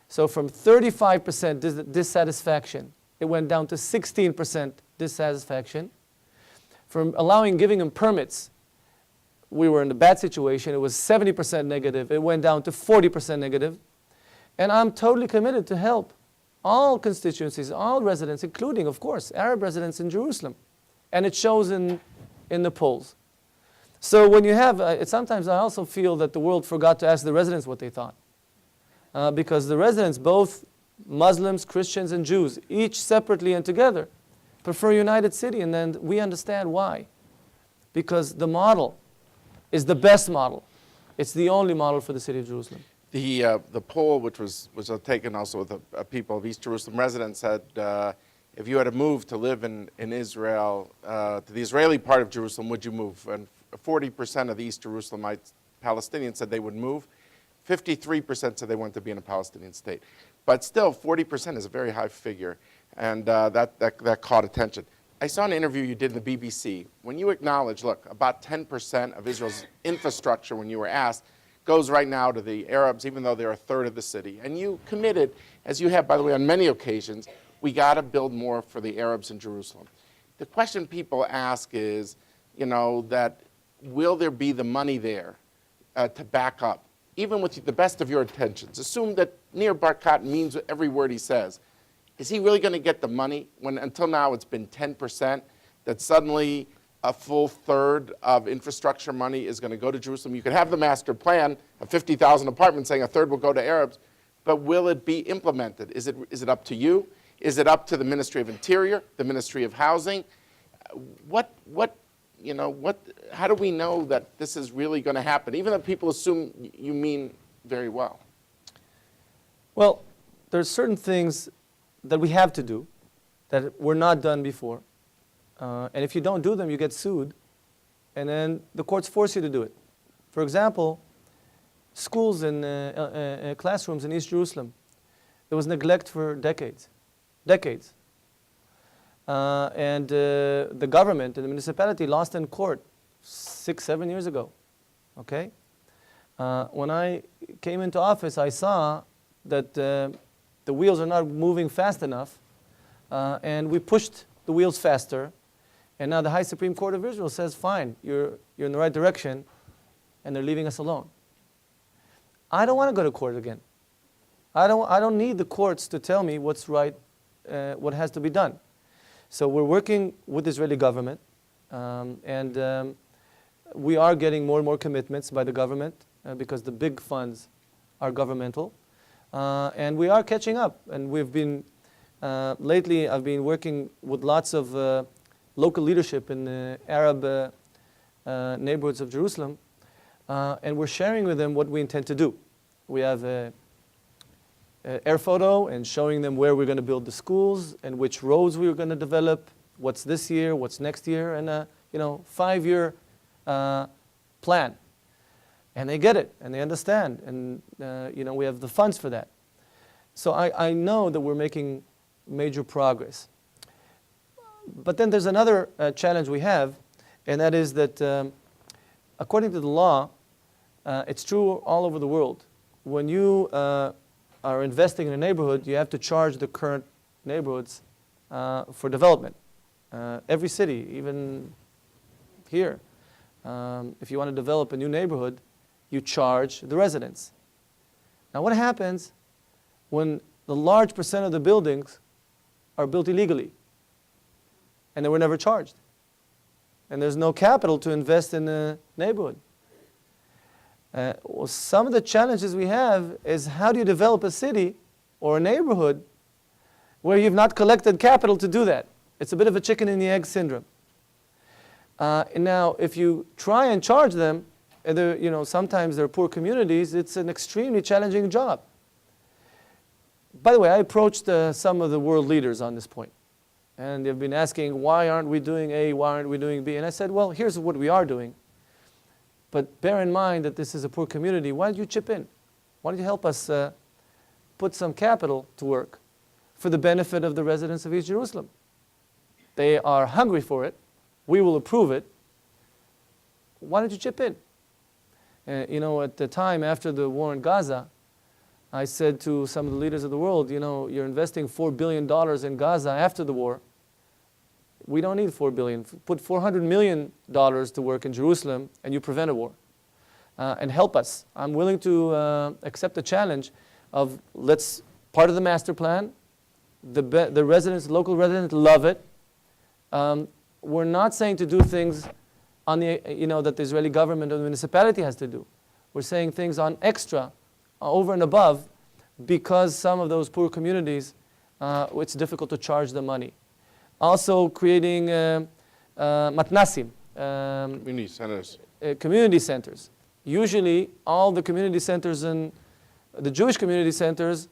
So from 35% dissatisfaction, it went down to 16% dissatisfaction. From giving them permits, we were in a bad situation. It was 70% negative. It went down to 40% negative. And I'm totally committed to help all constituencies, all residents, including, of course, Arab residents in Jerusalem. And it shows in the polls. So when you have, sometimes I also feel that the world forgot to ask the residents what they thought. Because the residents, both Muslims, Christians, and Jews, each separately and together, prefer a united city, and then we understand why. Because the model is the best model. It's the only model for the city of Jerusalem. The poll, which was taken also with the people of East Jerusalem residents, said if you had to move to live in Israel, to the Israeli part of Jerusalem, would you move? And 40% of the East Jerusalemites, Palestinians, said they would move. 53% said they wanted to be in a Palestinian state. But still, 40% is a very high figure, and that caught attention. I saw an interview you did in the BBC when you acknowledged, look, about 10% of Israel's infrastructure, when you were asked, goes right now to the Arabs, even though they're a third of the city. And you committed, as you have, by the way, on many occasions, we got to build more for the Arabs in Jerusalem. The question people ask is, that will there be the money there to back up, even with the best of your intentions? Assume that Nir Barkat means every word he says. Is he really going to get the money when until now it's been 10%, that suddenly a full third of infrastructure money is going to go to Jerusalem? You could have the master plan of 50,000 apartments saying a third will go to Arabs, but will it be implemented? Is it up to you? Is it up to the Ministry of Interior, the Ministry of Housing? How do we know that this is really going to happen, even though people assume you mean very well? Well, there's certain things that we have to do that were not done before. And if you don't do them, you get sued. And then the courts force you to do it. For example, schools and classrooms in East Jerusalem, there was neglect for decades. And the government and the municipality lost in court 6-7 years ago. Okay? When I came into office, I saw that the wheels are not moving fast enough, and we pushed the wheels faster. And now the High Supreme Court of Israel says, fine, you're in the right direction, and they're leaving us alone. I don't want to go to court again. I don't need the courts to tell me what's right, what has to be done. So we're working with the Israeli government, and we are getting more and more commitments by the government because the big funds are governmental. And we are catching up. And we've been, lately I've been working with lots of local leadership in the Arab neighborhoods of Jerusalem, and we're sharing with them what we intend to do. We have a air photo and showing them where we're going to build the schools and which roads we're going to develop, what's this year, what's next year, and a 5-year plan. And they get it, and they understand, and we have the funds for that. So I know that we're making major progress. But then there's another challenge we have, and that is that according to the law, it's true all over the world. When you are investing in a neighborhood, you have to charge the current neighborhoods for development. Every city, even here, if you want to develop a new neighborhood, you charge the residents. Now what happens when the large percent of the buildings are built illegally and they were never charged? And there's no capital to invest in the neighborhood. Well, some of the challenges we have is how do you develop a city or a neighborhood where you've not collected capital to do that? It's a bit of a chicken and the egg syndrome. And now, if you try and charge them, and sometimes they're poor communities, it's an extremely challenging job. By the way, I approached some of the world leaders on this point. And they've been asking, why aren't we doing A, why aren't we doing B? And I said, well, here's what we are doing. But bear in mind that this is a poor community. Why don't you chip in? Why don't you help us put some capital to work for the benefit of the residents of East Jerusalem? They are hungry for it. We will approve it. Why don't you chip in? At the time after the war in Gaza, I said to some of the leaders of the world, you're investing $4 billion in Gaza after the war. We don't need $4 billion. Put $400 million to work in Jerusalem, and you prevent a war. And help us. I'm willing to accept the challenge of part of the master plan. The residents, local residents, love it. We're not saying to do things on that the Israeli government or the municipality has to do. We're saying things on extra, over and above, because some of those poor communities, it's difficult to charge the money. Also creating matnasim, community centers. Usually, all the community centers and the Jewish community centers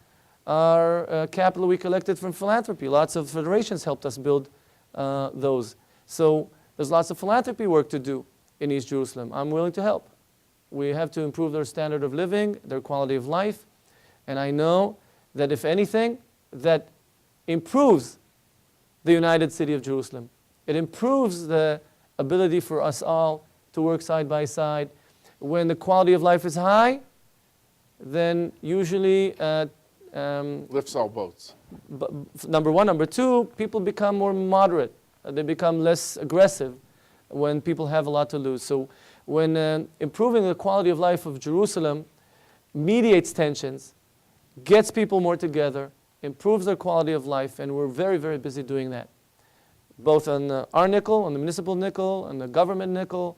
are capital we collected from philanthropy. Lots of federations helped us build those. So there's lots of philanthropy work to do in East Jerusalem. I'm willing to help. We have to improve their standard of living, their quality of life. And I know that if anything, that improves the United City of Jerusalem. It improves the ability for us all to work side by side. When the quality of life is high, then usually Lifts all boats. number one. Number two, people become more moderate. They become less aggressive when people have a lot to lose. So when improving the quality of life of Jerusalem mediates tensions, gets people more together, improves their quality of life, and we're very, very busy doing that. Both on our nickel, on the municipal nickel, on the government nickel,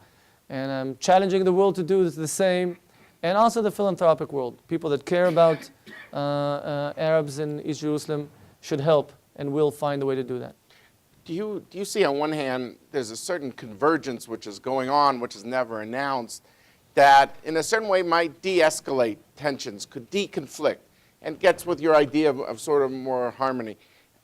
and I'm challenging the world to do the same, and also the philanthropic world. People that care about Arabs in East Jerusalem should help, and will find a way to do that. Do you see on one hand, there's a certain convergence which is going on, which is never announced, that in a certain way might de-escalate tensions, could de-conflict, and gets with your idea of sort of more harmony.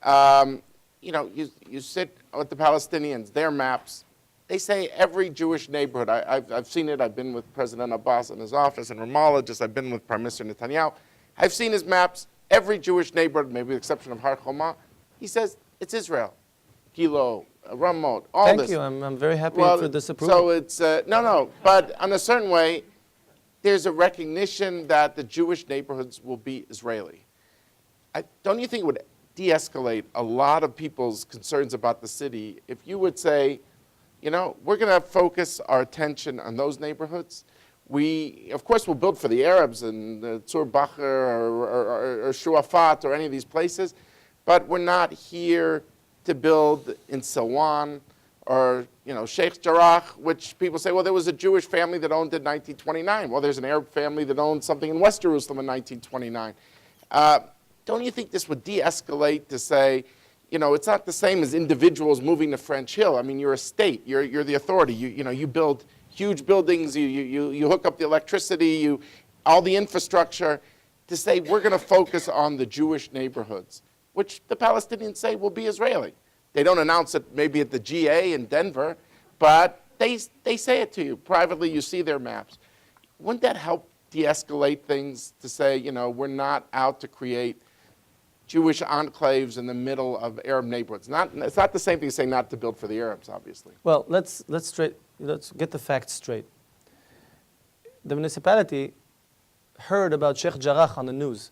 You know, you sit with the Palestinians, their maps, they say every Jewish neighborhood, I've seen it, I've been with President Abbas in his office in Ramallah, just I've been with Prime Minister Netanyahu, I've seen his maps, every Jewish neighborhood, maybe with the exception of Har Homa, he says it's Israel. Kilo, Ramot, all Thank this. you. I'm very happy for this approval. So it's, no, but in a certain way, there's a recognition that the Jewish neighborhoods will be Israeli. Don't you think it would de-escalate a lot of people's concerns about the city if you would say, you know, we're going to focus our attention on those neighborhoods. We, of course, will build for the Arabs in Tzur Bacher or Shuafat or any of these places, but we're not here to build in Silwan or, you know, Sheikh Jarrah, which people say, well, there was a Jewish family that owned it in 1929. Well, there's an Arab family that owned something in West Jerusalem in 1929. Don't you think this would de-escalate to say, you know, it's not the same as individuals moving to French Hill. I mean, you're a state. You're the authority. You know, you build huge buildings. You hook up the electricity. All the infrastructure. To say we're going to focus on the Jewish neighborhoods, which the Palestinians say will be Israeli. They don't announce it maybe at the GA in Denver, but they say it to you. Privately, you see their maps. Wouldn't that help de-escalate things to say, you know, we're not out to create Jewish enclaves in the middle of Arab neighborhoods? It's not the same thing as saying not to build for the Arabs, obviously. Well, let's get the facts straight. The municipality heard about Sheikh Jarrah on the news.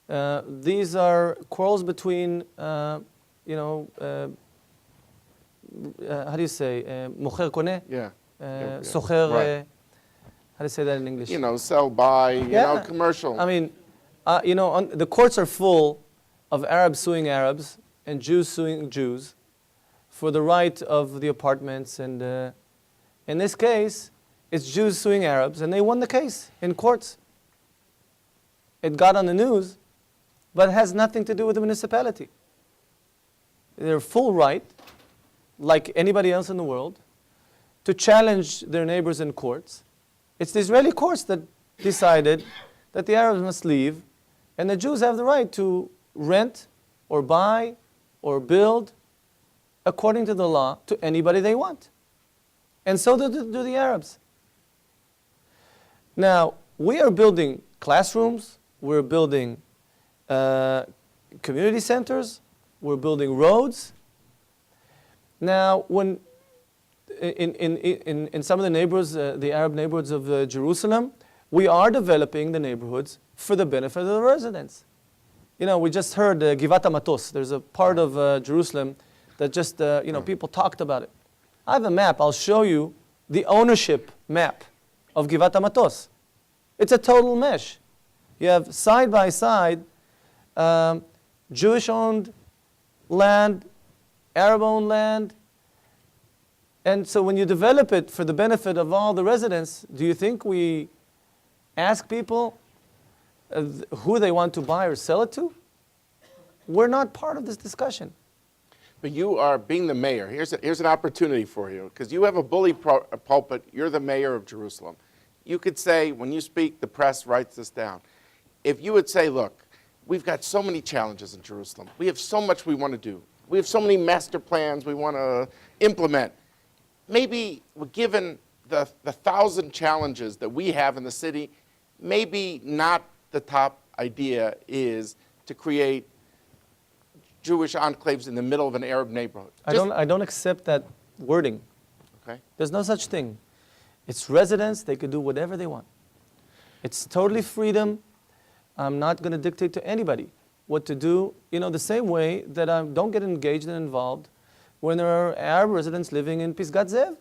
These are quarrels between, how do you say, mocher koneh? Yeah. Socher, Right. how do you say that in English? You know, sell, buy, you know, commercial. I mean, the courts are full of Arabs suing Arabs and Jews suing Jews for the right of the apartments. And in this case, it's Jews suing Arabs, and they won the case in courts. It got on the news, but it has nothing to do with the municipality. They're full right, like anybody else in the world, to challenge their neighbors in courts. It's the Israeli courts that decided that the Arabs must leave, and the Jews have the right to rent or buy or build according to the law to anybody they want. And so do the Arabs. Now, we are building classrooms, we're building community centers, we're building roads. Now, when in some of the neighborhoods, the Arab neighborhoods of Jerusalem, we are developing the neighborhoods for the benefit of the residents. You know, we just heard Givat HaMatos. There's a part of Jerusalem that just, people talked about it. I have a map. I'll show you the ownership map of Givat HaMatos. It's a total mesh. You have side by side Jewish-owned land, Arab-owned land. And so when you develop it for the benefit of all the residents, do you think we ask people who they want to buy or sell it to? We're not part of this discussion. But you are, being the mayor, here's an opportunity for you, because you have a bully pulpit, you're the mayor of Jerusalem. You could say, when you speak, the press writes this down. If you would say, look, we've got so many challenges in Jerusalem. We have so much we want to do. We have so many master plans we want to implement. Maybe, given the 1,000 challenges that we have in the city, maybe not the top idea is to create Jewish enclaves in the middle of an Arab neighborhood. I don't accept that wording. Okay. There's no such thing. It's residents, they could do whatever they want. It's totally freedom. I'm not going to dictate to anybody what to do, the same way that I don't get engaged and involved when there are Arab residents living in Pisgat Zev.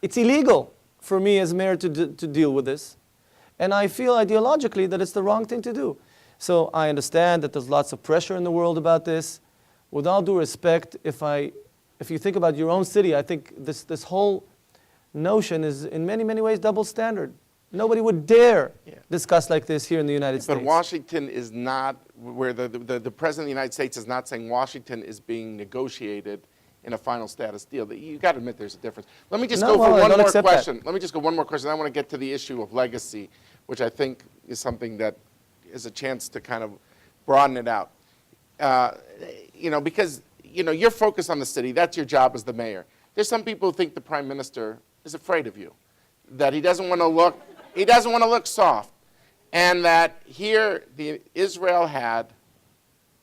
It's illegal for me as mayor to deal with this. And I feel ideologically that it's the wrong thing to do. So I understand that there's lots of pressure in the world about this. With all due respect, if you think about your own city, I think this whole notion is in many, many ways double standard. Nobody would dare discuss like this here in the United States. But Washington is not, where the President of the United States is not saying Washington is being negotiated in a final status deal. You got to admit there's a difference. Let me just go for one more question. Let me just go one more question. I want to get to the issue of legacy, which I think is something that is a chance to kind of broaden it out. Because you're focused on the city. That's your job as the mayor. There's some people who think the prime minister is afraid of you, that he doesn't want to look soft, and that here Israel had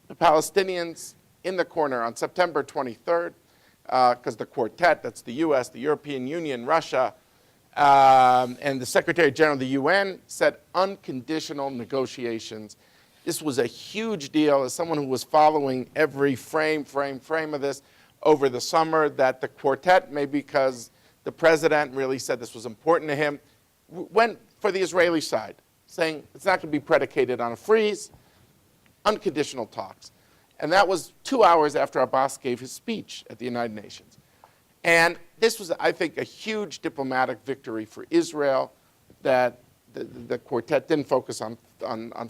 the Palestinians in the corner on September 23rd, because the quartet, that's the U.S., the European Union, Russia, and the Secretary General of the UN said unconditional negotiations. This was a huge deal. As someone who was following every frame of this over the summer, that the quartet, maybe because the president really said this was important to him, went for the Israeli side, saying it's not going to be predicated on a freeze, unconditional talks. And that was 2 hours after Abbas gave his speech at the United Nations. And this was, I think, a huge diplomatic victory for Israel, that the quartet didn't focus on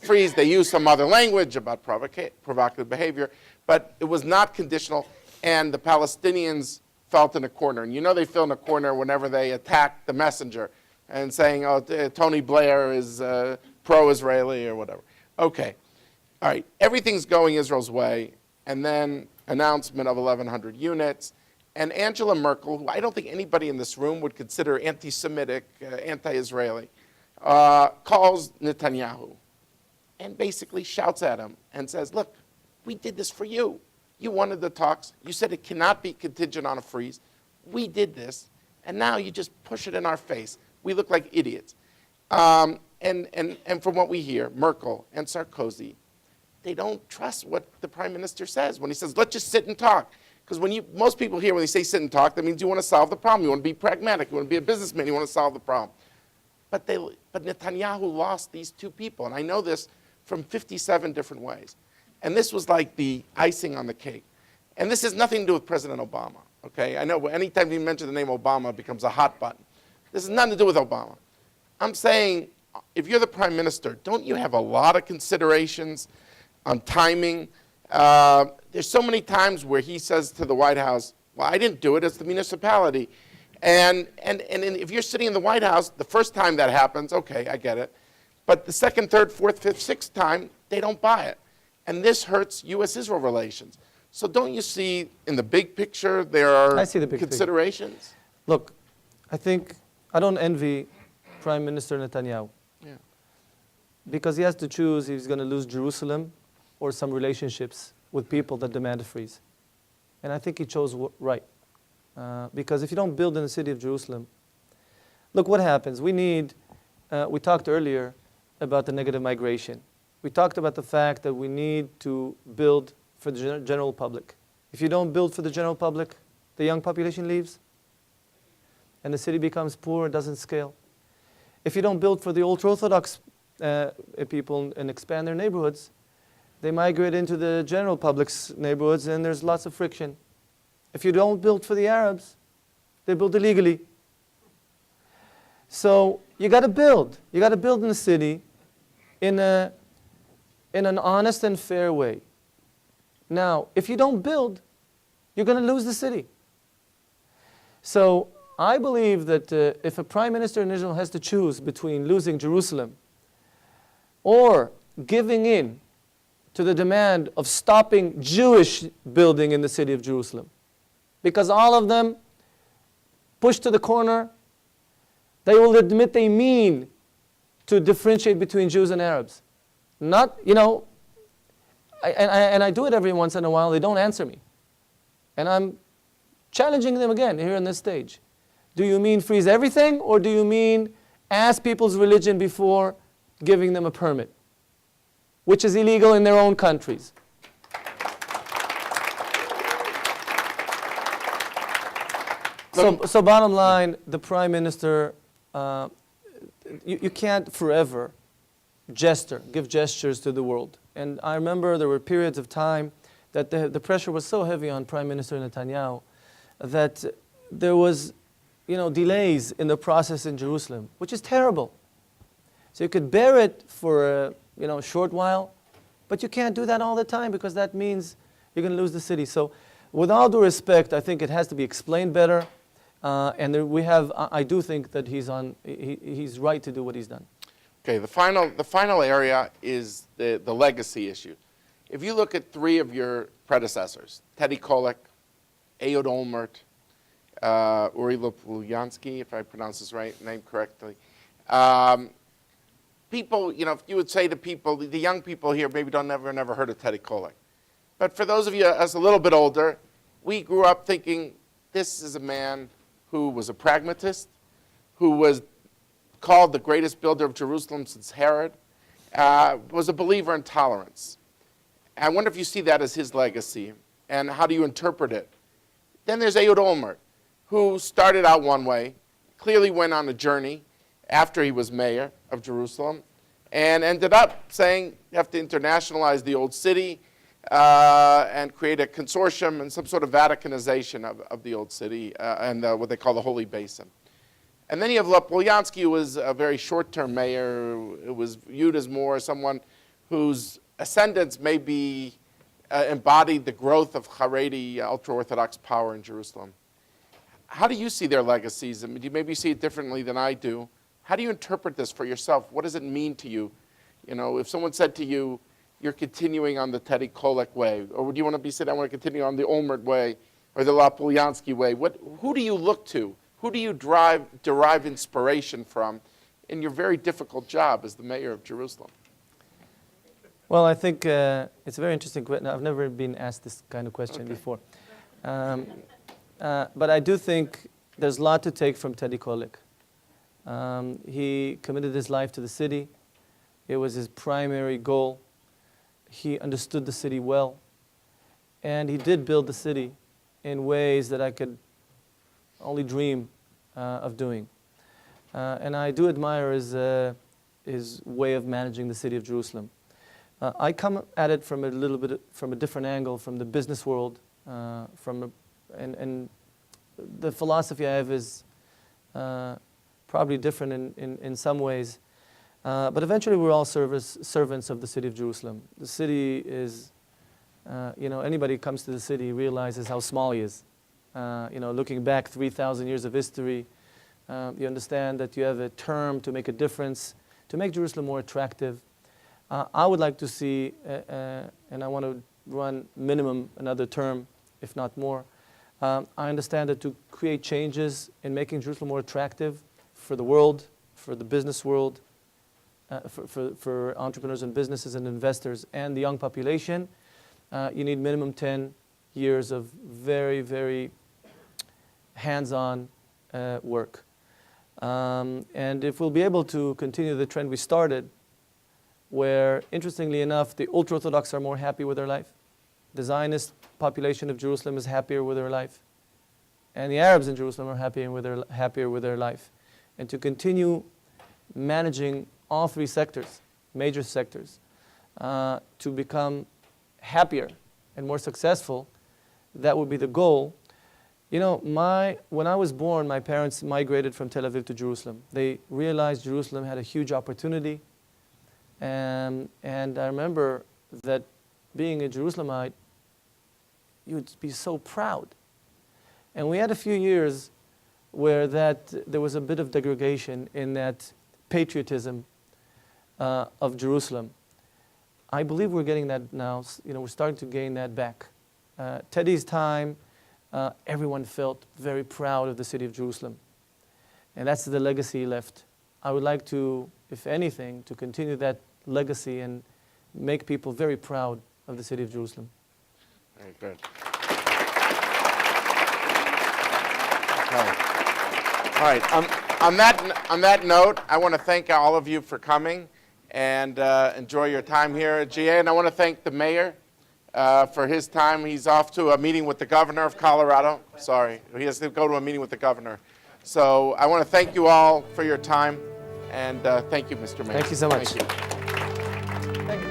freeze. They used some other language about provocative behavior, but it was not conditional, and the Palestinians felt in a corner. And they feel in a corner whenever they attack the messenger and saying, oh, Tony Blair is pro-Israeli or whatever. Okay. All right. Everything's going Israel's way, and then announcement of 1,100 units. And Angela Merkel, who I don't think anybody in this room would consider anti-Semitic, anti-Israeli, calls Netanyahu and basically shouts at him and says, look, we did this for you. You wanted the talks. You said it cannot be contingent on a freeze. We did this, and now you just push it in our face. We look like idiots. And from what we hear, Merkel and Sarkozy, they don't trust what the prime minister says when he says, let's just sit and talk. Because most people here, when they say sit and talk, that means you want to solve the problem. You want to be pragmatic. You want to be a businessman. You want to solve the problem. But Netanyahu lost these two people. And I know this from 57 different ways. And this was like the icing on the cake. And this has nothing to do with President Obama. Okay? I know anytime you mention the name Obama, it becomes a hot button. This has nothing to do with Obama. I'm saying, if you're the prime minister, don't you have a lot of considerations on timing? There's so many times where he says to the White House, well, I didn't do it, it's the municipality. And if you're sitting in the White House, the first time that happens, okay, I get it. But the second, third, fourth, fifth, sixth time, they don't buy it. And this hurts U.S.-Israel relations. So don't you see, in the big picture, there are considerations? Look, I don't envy Prime Minister Netanyahu. Yeah. Because he has to choose, he's going to lose Jerusalem or some relationships with people that demand a freeze. And I think he chose right. Because if you don't build in the city of Jerusalem, look what happens. We talked earlier about the negative migration. We talked about the fact that we need to build for the general public. If you don't build for the general public, the young population leaves, and the city becomes poor, it doesn't scale. If you don't build for the ultra-Orthodox people and expand their neighborhoods, they migrate into the general public's neighborhoods, and there's lots of friction. If you don't build for the Arabs, they build illegally. So you got to build. You got to build in the city in an honest and fair way. Now, if you don't build, you're going to lose the city. So I believe that if a prime minister in Israel has to choose between losing Jerusalem or giving in to the demand of stopping Jewish building in the city of Jerusalem, because all of them pushed to the corner, they will admit they mean to differentiate between Jews and Arabs. Not, and I do it every once in a while, they don't answer me. And I'm challenging them again here on this stage. Do you mean freeze everything, or do you mean ask people's religion before giving them a permit, which is illegal in their own countries. So bottom line, the Prime Minister, you can't forever give gestures to the world. And I remember there were periods of time that the pressure was so heavy on Prime Minister Netanyahu that there was, delays in the process in Jerusalem, which is terrible. So you could bear it for a short while, but you can't do that all the time because that means you're going to lose the city. So with all due respect, I think it has to be explained better. And I do think that he's right to do what he's done. Okay, the final area is the legacy issue. If you look at three of your predecessors, Teddy Kollek, Ehud Olmert, Uri Lopulyansky, if I pronounce his name correctly, people, if you would say to people, the young people here maybe never heard of Teddy Kollek. But for those of you us a little bit older, we grew up thinking this is a man who was a pragmatist, who was called the greatest builder of Jerusalem since Herod, was a believer in tolerance. I wonder if you see that as his legacy, and how do you interpret it? Then there's Ehud Olmert, who started out one way, clearly went on a journey after he was mayor of Jerusalem, and ended up saying you have to internationalize the old city and create a consortium and some sort of Vaticanization of the old city and what they call the Holy Basin. And then you have Lopulyansky, who was a very short-term mayor, who was viewed as more someone whose ascendance maybe embodied the growth of Haredi, ultra-Orthodox power in Jerusalem. How do you see their legacies? I mean, do you maybe see it differently than I do? How do you interpret this for yourself? What does it mean to you? If someone said to you, you're continuing on the Teddy Kollek way, or would you want to be said, I want to continue on the Olmert way or the Lopulyansky way? Who do you look to? Who do you derive inspiration from in your very difficult job as the mayor of Jerusalem? Well, I think it's a very interesting question. I've never been asked this kind of question before. But I do think there's a lot to take from Teddy Kollek. He committed his life to the city. It was his primary goal. He understood the city well. And he did build the city in ways that I could only dream of doing. And I do admire his way of managing the city of Jerusalem. I come at it from a different angle, from the business world, and the philosophy I have is probably different in some ways. But eventually we're all servants of the city of Jerusalem. The city is, anybody who comes to the city realizes how small he is. Looking back 3,000 years of history, you understand that you have a term to make a difference, to make Jerusalem more attractive. I would like to see, and I want to run minimum another term, if not more. I understand that to create changes in making Jerusalem more attractive for the world, for the business world, for entrepreneurs and businesses and investors and the young population, you need minimum 10 years of very, very hands-on work. And if we'll be able to continue the trend we started, where, interestingly enough, the ultra-Orthodox are more happy with their life, the Zionist population of Jerusalem is happier with their life, and the Arabs in Jerusalem are happier with their life. And to continue managing all three sectors, major sectors, to become happier and more successful, that would be the goal. When I was born, my parents migrated from Tel Aviv to Jerusalem. They realized Jerusalem had a huge opportunity. And I remember that being a Jerusalemite, you'd be so proud. And we had a few years where there was a bit of degradation in that patriotism of Jerusalem. I believe we're getting that now. We're starting to gain that back. Teddy's time, everyone felt very proud of the city of Jerusalem. And that's the legacy left. I would like to, if anything, to continue that legacy and make people very proud of the city of Jerusalem. Very good. Okay. All right. On that note, I want to thank all of you for coming. and enjoy your time here at GA. And I want to thank the mayor for his time. He's off to a meeting with the governor of Colorado. Sorry, he has to go to a meeting with the governor. So I want to thank you all for your time, and thank you, Mr. Mayor. Thank you so much. Thank you. Thank you.